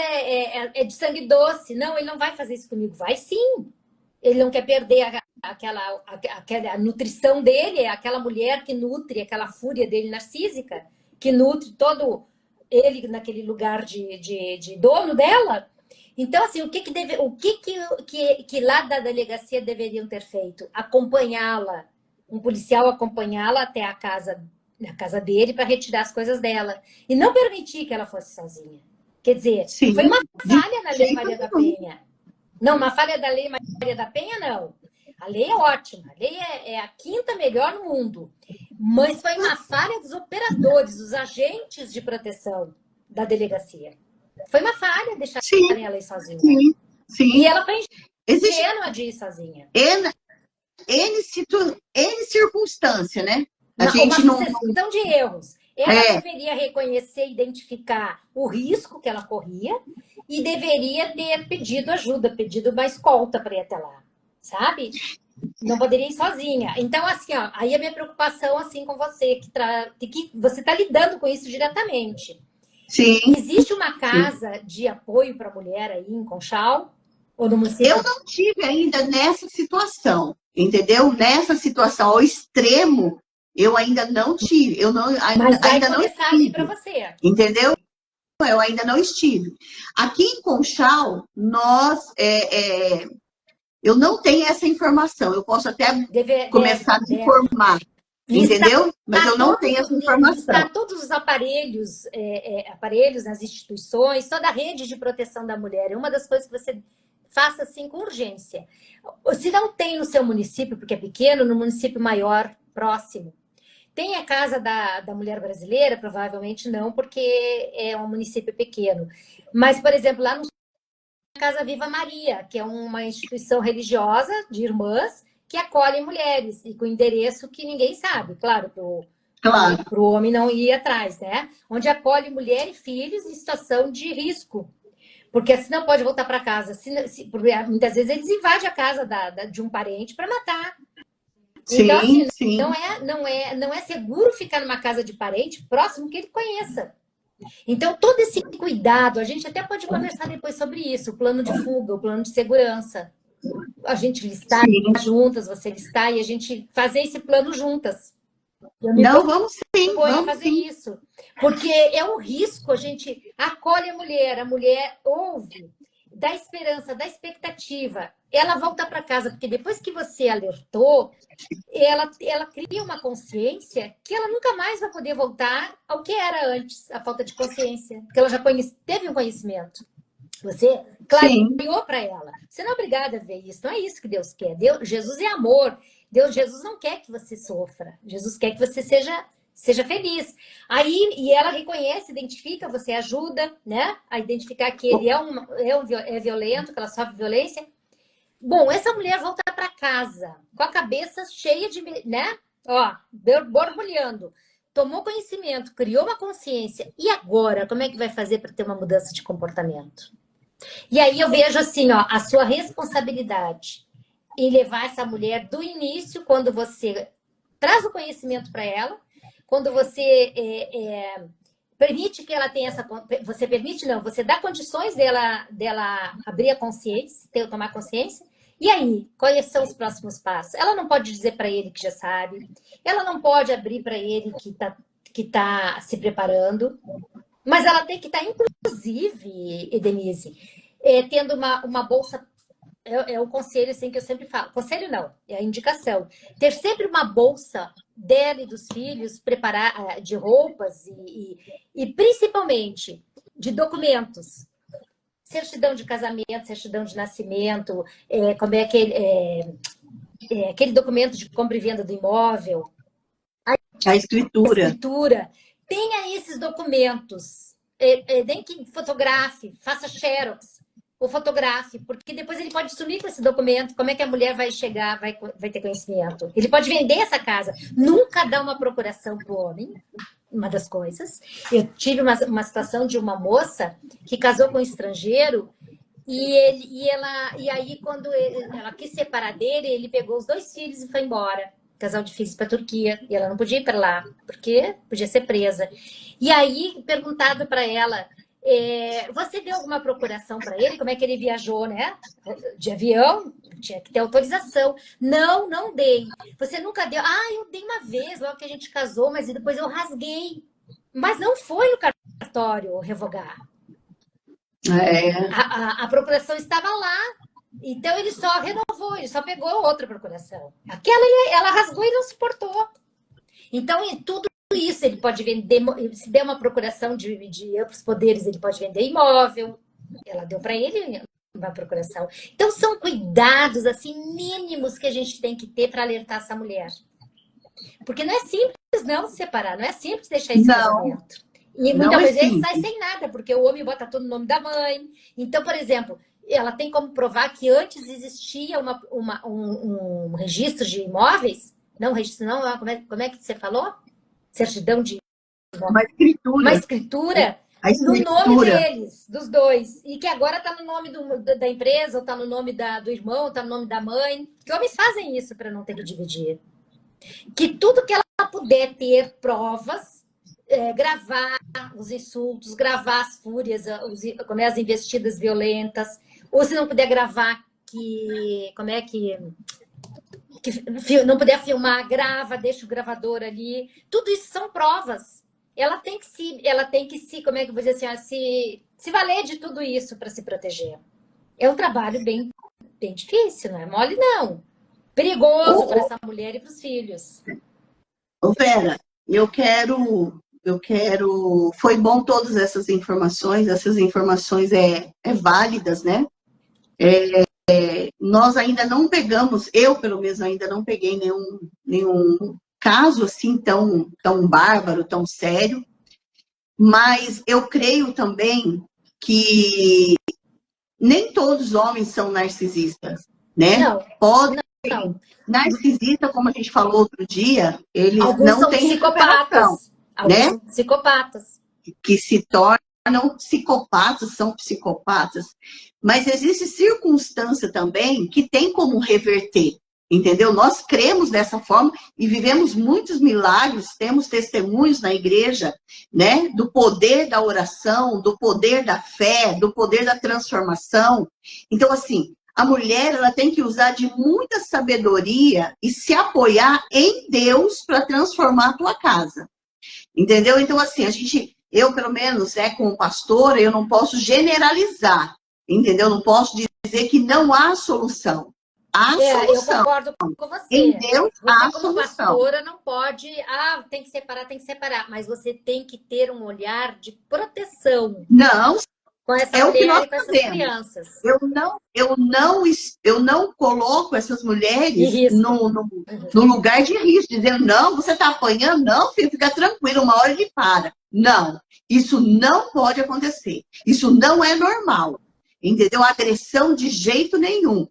A: é de sangue doce. Não, ele não vai fazer isso comigo. Vai sim. Ele não quer perder aquela nutrição dele, é aquela mulher que nutre, aquela fúria dele narcísica, que nutre todo ele naquele lugar de dono dela. Então, assim, o que lá da delegacia deveriam ter feito? Acompanhá-la, um policial acompanhá-la até na casa dele para retirar as coisas dela. E não permitir que ela fosse sozinha. Quer dizer,
B: Sim,
A: foi uma falha na Lei Maria da Penha. Não, uma falha da Lei Maria da Penha, não. A lei é ótima, a lei é a 5ª melhor no mundo. Mas foi uma falha dos operadores, dos agentes de proteção da delegacia. Foi uma falha deixar ela ir sozinha.
B: Sim, sim.
A: E ela foi ingênua de ir sozinha.
B: N circunstância, né?
A: Uma sucessão de erros. Ela deveria reconhecer e identificar o risco que ela corria e deveria ter pedido ajuda, pedido uma escolta para ir até lá, sabe? Não poderia ir sozinha. Então, assim, ó, aí a minha preocupação assim com você, que você está lidando com isso diretamente.
B: Sim.
A: Existe uma casa de apoio para a mulher aí em Conchal? Ou no município?
B: Eu não tive ainda nessa situação, entendeu? Nessa situação ao extremo, eu ainda não tive.
A: Mas vai começar a vir para você.
B: Entendeu? Eu ainda não estive. Aqui em Conchal, eu não tenho essa informação. Eu posso até começar a me informar. Entendeu? Mas eu não tenho essa informação.
A: Está todos os aparelhos nas instituições, toda a rede de proteção da mulher. É uma das coisas que você faça assim com urgência. Se não tem no seu município, porque é pequeno, no município maior, próximo. Tem a Casa da Mulher Brasileira? Provavelmente não, porque é um município pequeno. Mas, por exemplo, lá no Casa Viva Maria, que é uma instituição religiosa de irmãs que acolhe mulheres e com endereço que ninguém sabe, claro, para o homem não ir atrás, né? Onde acolhe mulher e filhos em situação de risco. Porque assim não pode voltar para casa. Muitas vezes eles invadem a casa de um parente para matar.
B: Sim,
A: então, assim,
B: sim.
A: Não é seguro ficar numa casa de parente próximo que ele conheça. Então, todo esse cuidado, a gente até pode conversar depois sobre isso, o plano de fuga, o plano de segurança. A gente listar juntas, você listar, e a gente fazer esse plano juntas.
B: Vamos sim. Vamos
A: fazer isso. Porque é um risco, a gente acolhe a mulher ouve, da esperança, da expectativa. Ela volta para casa, porque depois que você alertou, ela cria uma consciência que ela nunca mais vai poder voltar ao que era antes, a falta de consciência, porque ela já teve um conhecimento. Você clareou para ela. Você não é obrigada a ver isso, não é isso que Deus quer. Jesus é amor. Jesus não quer que você sofra. Jesus quer que você seja feliz. Aí, e ela reconhece, identifica, você ajuda, né? A identificar que ele é violento, que ela sofre violência. Bom, essa mulher volta para casa com a cabeça cheia de, né? Ó, borbulhando. Tomou conhecimento, criou uma consciência. E agora, como é que vai fazer para ter uma mudança de comportamento? E aí eu vejo assim, ó, a sua responsabilidade em levar essa mulher do início, quando você traz o conhecimento para ela, quando você permite que ela tenha essa... Você permite, não, você dá condições dela abrir a consciência, tomar consciência. E aí, quais são os próximos passos? Ela não pode dizer para ele que já sabe, ela não pode abrir para ele que tá se preparando, mas ela tem que estar, inclusive, Denise, tendo uma bolsa... É o conselho assim, que eu sempre falo. Conselho não, é a indicação. Ter sempre uma bolsa dela e dos filhos, preparar de roupas e principalmente de documentos. Certidão de casamento, certidão de nascimento, como é aquele documento de compra e venda do imóvel.
B: A escritura.
A: A escritura. Tenha esses documentos. Nem que fotografe, faça xerox. Ou fotografe, porque depois ele pode sumir com esse documento. Como é que a mulher vai chegar, vai ter conhecimento? Ele pode vender essa casa. Nunca dá uma procuração para o homem, uma das coisas. Eu tive uma situação de uma moça que casou com um estrangeiro e aí, quando ela quis separar dele, ele pegou os 2 filhos e foi embora. Casal de filhos para a Turquia. E ela não podia ir para lá, porque podia ser presa. E aí, perguntado para ela... você deu alguma procuração para ele? Como é que ele viajou, né? De avião? Tinha que ter autorização. Não dei. Você nunca deu? Eu dei uma vez, logo que a gente casou, mas depois eu rasguei. Mas não foi no cartório revogar. A procuração estava lá. Então ele só renovou, ele só pegou outra procuração. Aquela ela rasgou e não suportou. Então, em tudo isso, ele pode vender, se der uma procuração de amplos poderes, ele pode vender imóvel. Ela deu para ele uma procuração. Então, são cuidados assim mínimos que a gente tem que ter para alertar essa mulher. Porque não é simples não se separar, não é simples deixar esse casamento. E muitas vezes sai sem nada, porque o homem bota tudo no nome da mãe. Então, por exemplo, ela tem como provar que antes existia um registro de imóveis. Não, registro não, como é que você falou? Certidão de...
B: Uma escritura.
A: Uma escritura no nome deles, dos 2. E que agora está no nome da empresa, ou está no nome do irmão, ou está no nome da mãe. Que homens fazem isso para não ter que dividir. Que tudo que ela puder ter provas, gravar os insultos, gravar as fúrias, as investidas violentas, ou se não puder gravar, não puder filmar, grava, deixa o gravador ali. Tudo isso são provas. Ela tem que se, como é que eu vou dizer assim, se valer de tudo isso para se proteger. É um trabalho bem difícil, não é mole, não. Perigoso para essa mulher e para os filhos.
B: Vera, eu quero... Foi bom todas essas informações válidas, né? Nós ainda não pegamos, eu pelo menos ainda não peguei nenhum caso assim tão bárbaro, tão sério, mas eu creio também que nem todos os homens são narcisistas, né?
A: Não.
B: Narcisista, como a gente falou outro dia, eles
A: alguns
B: não
A: são
B: têm
A: psicopatas,
B: né?
A: São psicopatas.
B: Que se tornam psicopatas, são psicopatas. Mas existe circunstância também que tem como reverter, entendeu? Nós cremos dessa forma e vivemos muitos milagres, temos testemunhos na igreja, né? Do poder da oração, do poder da fé, do poder da transformação. Então, assim, a mulher ela tem que usar de muita sabedoria e se apoiar em Deus para transformar a tua casa. Entendeu? Então, assim, eu, pelo menos, como pastora, eu não posso generalizar. entendeu? Não posso dizer que não há solução. Há
A: Eu
B: solução.
A: concordo com você.
B: Em Deus há
A: Você, como
B: solução.
A: pastora, não pode, tem que separar, mas você tem que ter um olhar de proteção
B: Não,
A: com essa
B: é o que
A: mulher
B: nós
A: e com essas
B: fazemos.
A: crianças.
B: Eu não coloco essas mulheres
A: De risco.
B: no lugar de risco, dizendo, não, você está apanhando, não, filho, fica tranquilo, uma hora ele para. Não, isso não pode acontecer. Isso não é normal, entendeu? Agressão de jeito nenhum.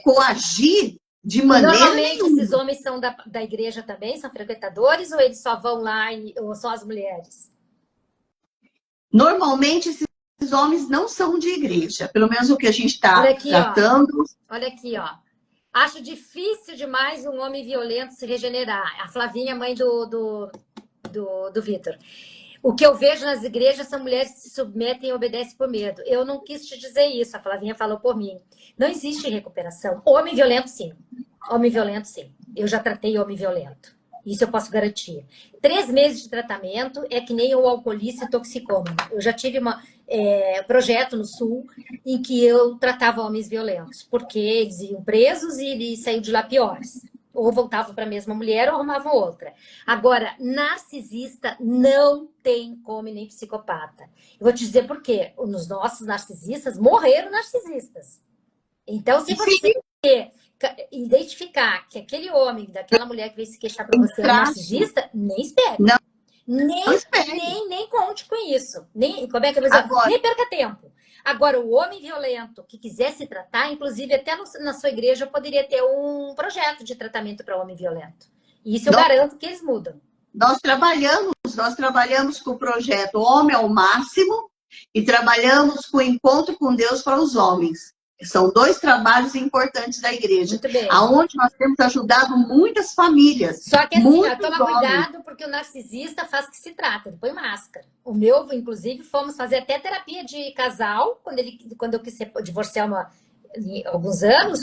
B: Coagir de
A: E
B: maneira
A: normalmente
B: nenhuma.
A: esses homens são da igreja também, são frequentadores, ou eles só vão lá, ou só as mulheres?
B: Normalmente, esses homens não são de igreja, pelo menos o que a gente está tratando.
A: Olha aqui, ó. Acho difícil demais um homem violento se regenerar. A Flavinha, mãe do Vitor. O que eu vejo nas igrejas são mulheres que se submetem e obedecem por medo. Eu não quis te dizer isso, a Flavinha falou por mim. Não existe recuperação. Homem violento, sim. Homem violento, sim. Eu já tratei homem violento. Isso eu posso garantir. 3 meses de tratamento é que nem o alcoolista e toxicômano. Eu já tive um projeto no Sul em que eu tratava homens violentos, porque eles iam presos e eles saíam de lá piores. Ou voltavam para a mesma mulher ou arrumavam outra. Agora, narcisista não tem como nem psicopata. Eu vou te dizer por quê. Os nossos narcisistas morreram narcisistas. Então, se você identificar que aquele homem, daquela mulher que veio se queixar para você é narcisista, nem espere. Nem conte com isso. Como é que eu vou dizer? Nem perca tempo. Agora, o homem violento que quiser se tratar, inclusive até na sua igreja poderia ter um projeto de tratamento para homem violento. E isso eu garanto que eles mudam.
B: Nós trabalhamos com o projeto Homem ao Máximo e trabalhamos com o Encontro com Deus para os Homens. São 2 trabalhos importantes da igreja.
A: Muito bem.
B: Onde nós temos ajudado muitas famílias.
A: Só que assim, toma cuidado, porque o narcisista faz que se trata, ele põe máscara. O meu, inclusive, fomos fazer até terapia de casal, quando eu quis divorciar alguns anos,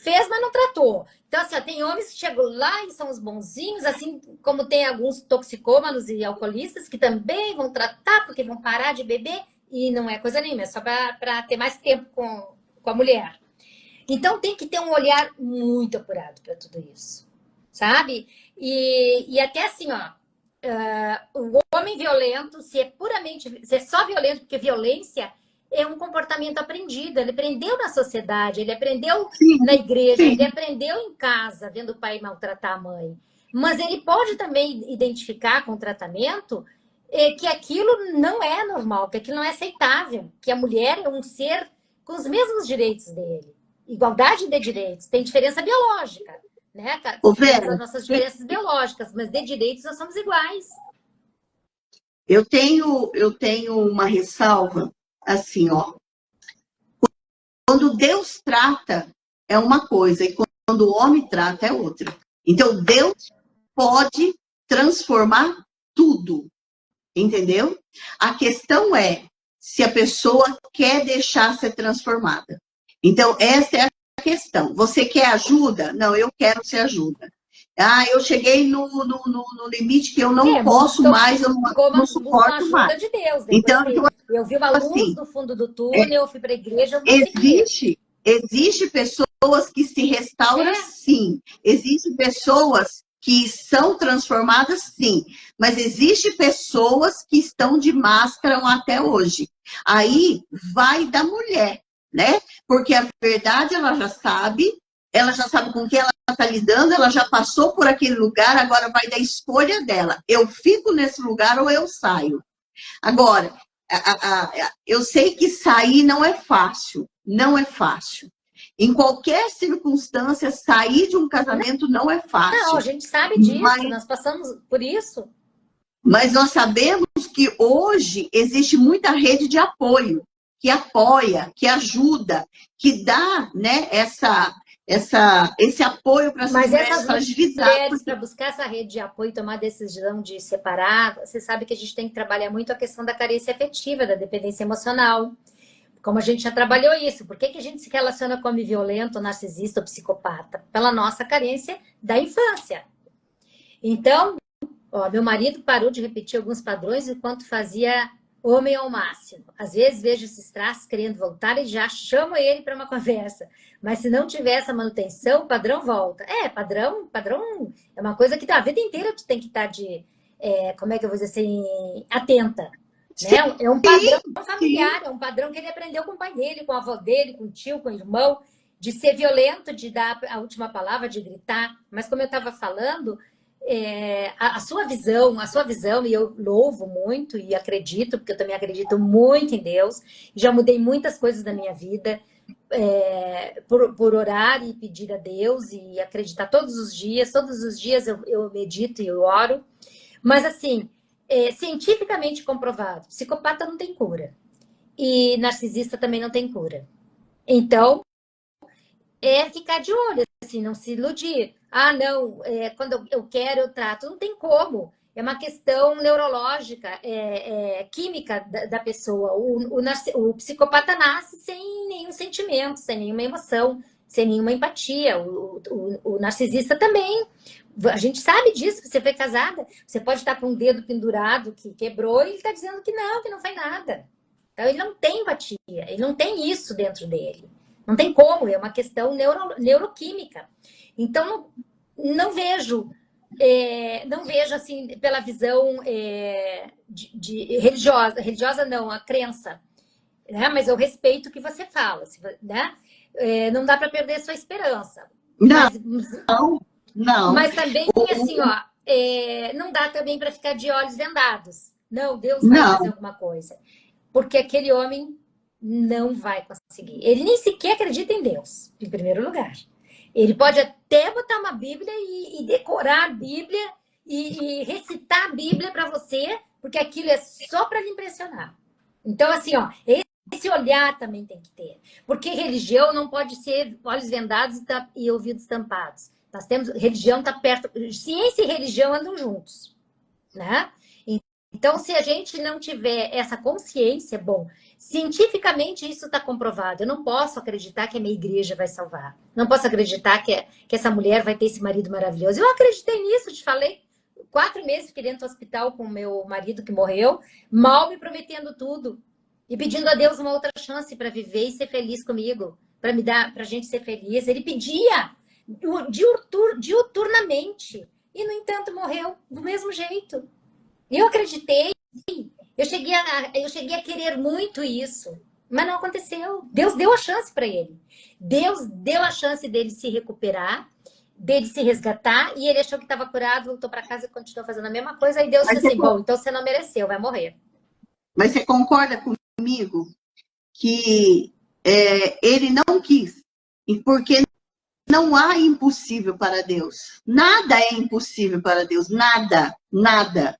A: fez, mas não tratou. Então, assim, tem homens que chegam lá e são os bonzinhos, assim como tem alguns toxicômanos e alcoolistas que também vão tratar, porque vão parar de beber, e não é coisa nenhuma, é só para ter mais tempo com a mulher. Então, tem que ter um olhar muito apurado para tudo isso, sabe? E até assim, o homem violento, se é só violento, porque violência é um comportamento aprendido. Ele aprendeu na sociedade, ele aprendeu na igreja, ele aprendeu em casa, vendo o pai maltratar a mãe. Mas ele pode também identificar com o tratamento que aquilo não é normal, que aquilo não é aceitável, que a mulher é um ser com os mesmos direitos dele. Igualdade de direitos. Tem diferença biológica, né? As nossas diferenças biológicas, mas de direitos nós somos iguais.
B: Eu tenho uma ressalva, assim, ó. Quando Deus trata, é uma coisa, e quando o homem trata, é outra. Então, Deus pode transformar tudo, entendeu? A questão é se a pessoa quer deixar ser transformada. Então, essa é a questão. Você quer ajuda? Não, eu quero ser ajuda. Eu cheguei no limite que eu não posso mais, eu não suporto mais.
A: De Deus,
B: então,
A: eu vi uma luz assim, no fundo do túnel, eu fui para a igreja,
B: Existe pessoas que se restauram, sim. Existem pessoas que são transformadas, sim. Mas existem pessoas que estão de máscara até hoje. Aí vai da mulher, né? Porque a verdade ela já sabe com quem ela está lidando, ela já passou por aquele lugar, agora vai da escolha dela. Eu fico nesse lugar ou eu saio. Agora, eu sei que sair não é fácil. Não é fácil. Em qualquer circunstância, sair de um casamento não é fácil.
A: Não, a gente sabe disso, nós passamos por isso.
B: Mas nós sabemos que hoje existe muita rede de apoio, que apoia, que ajuda, que dá, né, esse apoio para as mulheres fragilizadas.
A: Mas essas mulheres, para buscar essa rede de apoio e tomar a decisão de separar, você sabe que a gente tem que trabalhar muito a questão da carência afetiva, da dependência emocional. Como a gente já trabalhou isso, por que a gente se relaciona com homem violento, narcisista ou psicopata? Pela nossa carência da infância. Então, meu marido parou de repetir alguns padrões enquanto fazia Homem ao máximo. Às vezes vejo esses traços querendo voltar e já chamo ele para uma conversa. Mas se não tiver essa manutenção, o padrão volta. Padrão é uma coisa que a vida inteira tu tem que estar como é que eu vou dizer assim, atenta. Né? É um padrão familiar, é um padrão que ele aprendeu com o pai dele, com a avó dele, com o tio, com o irmão, de ser violento, de dar a última palavra, de gritar. Mas como eu estava falando, a sua visão, e eu louvo muito e acredito, porque eu também acredito muito em Deus, já mudei muitas coisas da minha vida por orar e pedir a Deus e acreditar todos os dias eu medito e eu oro, mas assim, cientificamente comprovado, psicopata não tem cura e narcisista também não tem cura. Então, ficar de olho, assim, não se iludir. Ah, não, quando eu quero, eu trato. Não tem como. É uma questão neurológica, química da pessoa. O psicopata nasce sem nenhum sentimento, sem nenhuma emoção, sem nenhuma empatia. O narcisista também. A gente sabe disso, você foi casada, você pode estar com um dedo pendurado que quebrou e ele está dizendo que não faz nada. Então, ele não tem empatia, ele não tem isso dentro dele. Não tem como, é uma questão neuroquímica. Então, não vejo assim, pela visão de religiosa não, a crença, né? Mas eu respeito o que você fala, né? Não dá para perder sua esperança.
B: Não.
A: Mas também, assim, não dá também para ficar de olhos vendados. Não, Deus vai fazer alguma coisa. Porque aquele homem não vai conseguir. Ele nem sequer acredita em Deus, em primeiro lugar. Ele pode até botar uma Bíblia e decorar a Bíblia e recitar a Bíblia para você, porque aquilo é só para lhe impressionar. Então, assim, esse olhar também tem que ter. Porque religião não pode ser olhos vendados e ouvidos tampados. Nós temos, religião está perto, ciência e religião andam juntos, né? Então, se a gente não tiver essa consciência, bom, cientificamente isso está comprovado. Eu não posso acreditar que a minha igreja vai salvar. Não posso acreditar que essa mulher vai ter esse marido maravilhoso. Eu acreditei nisso, te falei. 4 meses fiquei dentro do hospital com o meu marido que morreu, mal me prometendo tudo. E pedindo a Deus uma outra chance para viver e ser feliz comigo. Para a gente ser feliz. Ele pedia diuturnamente. E, no entanto, morreu do mesmo jeito. Eu acreditei, eu cheguei a querer muito isso, mas não aconteceu. Deus deu a chance para ele. Deus deu a chance dele se recuperar, dele se resgatar, e ele achou que estava curado, voltou para casa e continuou fazendo a mesma coisa. Aí Deus disse assim, bom, então você não mereceu, vai morrer.
B: Mas você concorda comigo que ele não quis? Porque não há impossível para Deus. Nada é impossível para Deus, nada, nada.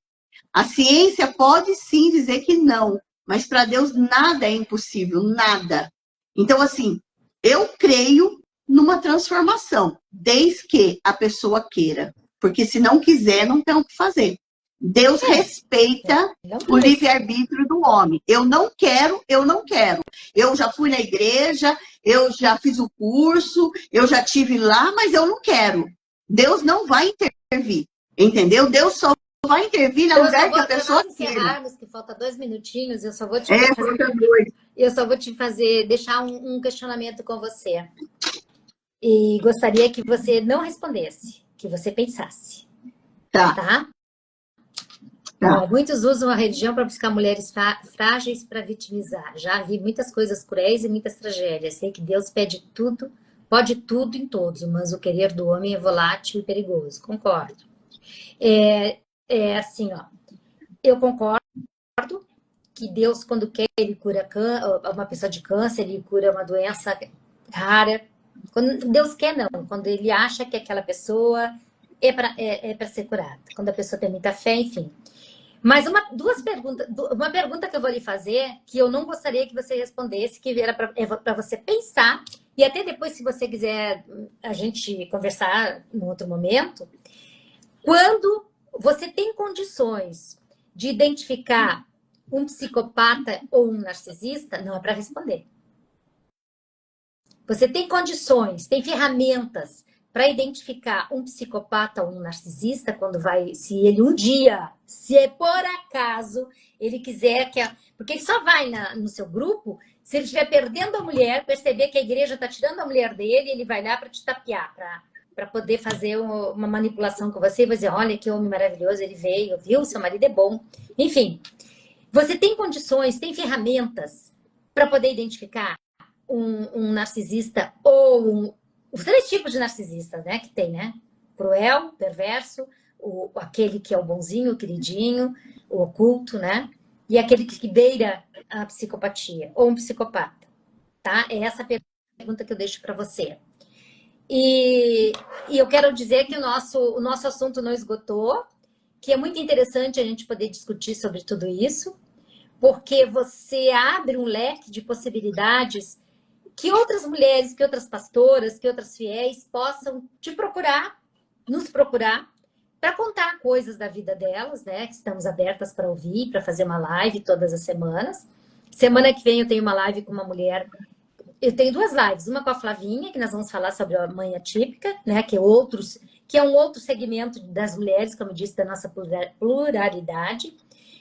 B: A ciência pode sim dizer que não, mas para Deus nada é impossível, nada. Então, assim, eu creio numa transformação, desde que a pessoa queira. Porque se não quiser, não tem o que fazer. Deus respeita o livre-arbítrio do homem. Eu não quero, eu não quero. Eu já fui na igreja, eu já fiz o curso, eu já estive lá, mas eu não quero. Deus não vai intervir, entendeu? Deus só vai intervir no lugar que a pessoa queira.
A: Que falta 2 minutinhos, eu só vou te fazer, deixar um questionamento com você. E gostaria que você não respondesse, que você pensasse. Tá? Muitos usam a religião para buscar mulheres frágeis para vitimizar. Já vi muitas coisas cruéis e muitas tragédias. Sei que Deus pode tudo em todos, mas o querer do homem é volátil e perigoso. Concordo. Assim, eu concordo que Deus, quando quer, ele cura uma pessoa de câncer, ele cura uma doença rara. Quando Deus quer, não. Quando ele acha que aquela pessoa é para ser curada. Quando a pessoa tem muita fé, enfim. Mas uma pergunta que eu vou lhe fazer, que eu não gostaria que você respondesse, que era para você pensar, e até depois, se você quiser a gente conversar em outro momento, quando você tem condições de identificar um psicopata ou um narcisista, não é para responder. Você tem condições, tem ferramentas para identificar um psicopata ou um narcisista, quando vai, se ele um dia, se é por acaso, ele quiser que... Porque ele só vai no seu grupo se ele estiver perdendo a mulher, perceber que a igreja está tirando a mulher dele, ele vai lá para te tapear, para poder fazer uma manipulação com você e vai dizer, olha que homem maravilhoso, ele veio, viu? Seu marido é bom. Enfim, você tem condições, tem ferramentas para poder identificar um narcisista ou os 3 tipos de narcisistas, né, que tem, né? Cruel, perverso, aquele que é o bonzinho, o queridinho, o oculto, né? E aquele que beira a psicopatia, ou um psicopata, tá? É essa a pergunta que eu deixo para você. E eu quero dizer que o nosso assunto não esgotou, que é muito interessante a gente poder discutir sobre tudo isso, porque você abre um leque de possibilidades que outras mulheres, que outras pastoras, que outras fiéis possam te procurar, nos procurar, para contar coisas da vida delas, né? Que estamos abertas para ouvir, para fazer uma live todas as semanas. Semana que vem eu tenho uma live com uma mulher. Eu tenho 2 lives, uma com a Flavinha, que nós vamos falar sobre a mãe atípica, né? Que é um outro segmento das mulheres, como eu disse, da nossa pluralidade.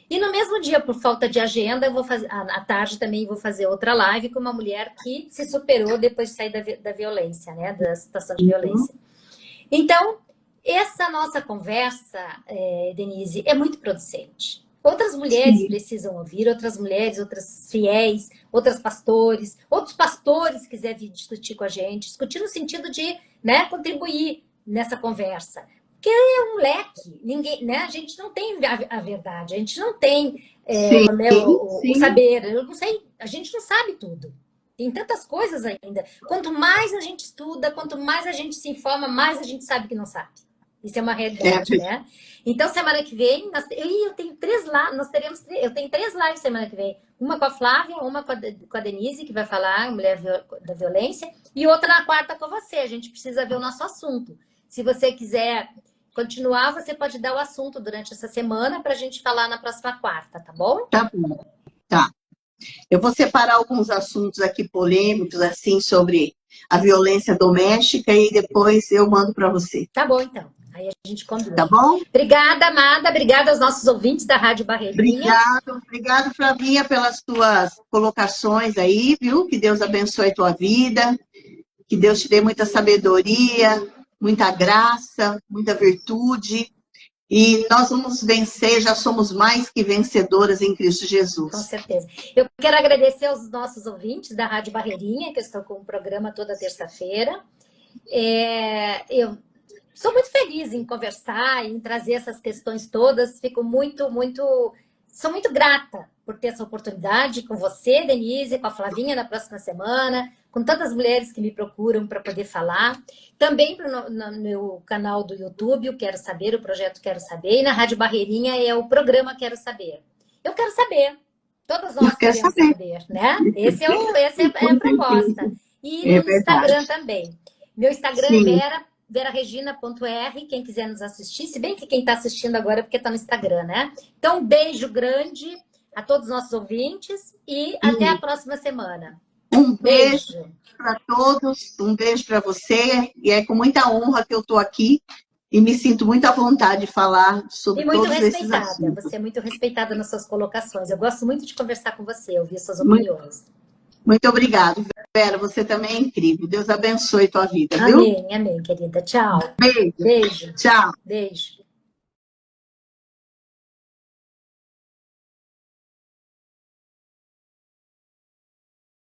A: E no mesmo dia, por falta de agenda, eu vou fazer, à tarde também vou fazer outra live com uma mulher que se superou depois de sair da violência, né? Da situação de violência. Então, essa nossa conversa, Denise, é muito producente. Outras mulheres precisam ouvir, outras mulheres, outras fiéis, outros pastores quiserem vir discutir com a gente, discutir no sentido de, né, contribuir nessa conversa. Porque é um leque, ninguém, né? A gente não tem a verdade, a gente não tem o saber, eu não sei, a gente não sabe tudo. Tem tantas coisas ainda. Quanto mais a gente estuda, quanto mais a gente se informa, mais a gente sabe que não sabe. Isso é uma realidade, né? Então, semana que vem, eu tenho 3 lives, eu tenho 3 lives semana que vem. Uma com a Flávia, uma com a Denise, que vai falar, mulher da violência, e outra na quarta com você. A gente precisa ver o nosso assunto. Se você quiser continuar, você pode dar o assunto durante essa semana para a gente falar na próxima quarta, tá bom?
B: Tá bom, tá. Eu vou separar alguns assuntos aqui polêmicos, assim, sobre a violência doméstica e depois eu mando para você.
A: Tá bom, então. Aí a gente combina.
B: Tá bom?
A: Obrigada, amada. Obrigada aos nossos ouvintes da Rádio Barreirinha.
B: Obrigado, Flavinha, pelas tuas colocações aí, viu? Que Deus abençoe a tua vida, que Deus te dê muita sabedoria, muita graça, muita virtude. E nós vamos vencer, já somos mais que vencedoras em Cristo Jesus.
A: Com certeza. Eu quero agradecer aos nossos ouvintes da Rádio Barreirinha, que estão com o programa toda terça-feira. Eu sou muito feliz em conversar, em trazer essas questões todas. Fico sou muito grata por ter essa oportunidade com você, Denise, com a Flavinha na próxima semana, com tantas mulheres que me procuram para poder falar. Também no meu canal do YouTube, o Quero Saber, o Projeto Quero Saber. E na Rádio Barreirinha é o programa Quero Saber. Eu quero saber. Todos nós queremos saber, né? Essa é a proposta. E no Instagram também. Meu Instagram é veraregina.r, quem quiser nos assistir, se bem que quem está assistindo agora é porque está no Instagram, né? Então, um beijo grande a todos os nossos ouvintes e até a próxima semana.
B: Um beijo para todos, um beijo para você, e é com muita honra que eu estou aqui e me sinto muito à vontade de falar sobre todos esses assuntos.
A: Você é muito respeitada nas suas colocações. Eu gosto muito de conversar com você, ouvir suas opiniões.
B: Muito obrigada, Vera. Você também é incrível. Deus abençoe tua vida, viu?
A: Amém, amém, querida. Tchau.
B: Beijo.
A: Beijo.
B: Tchau.
A: Beijo.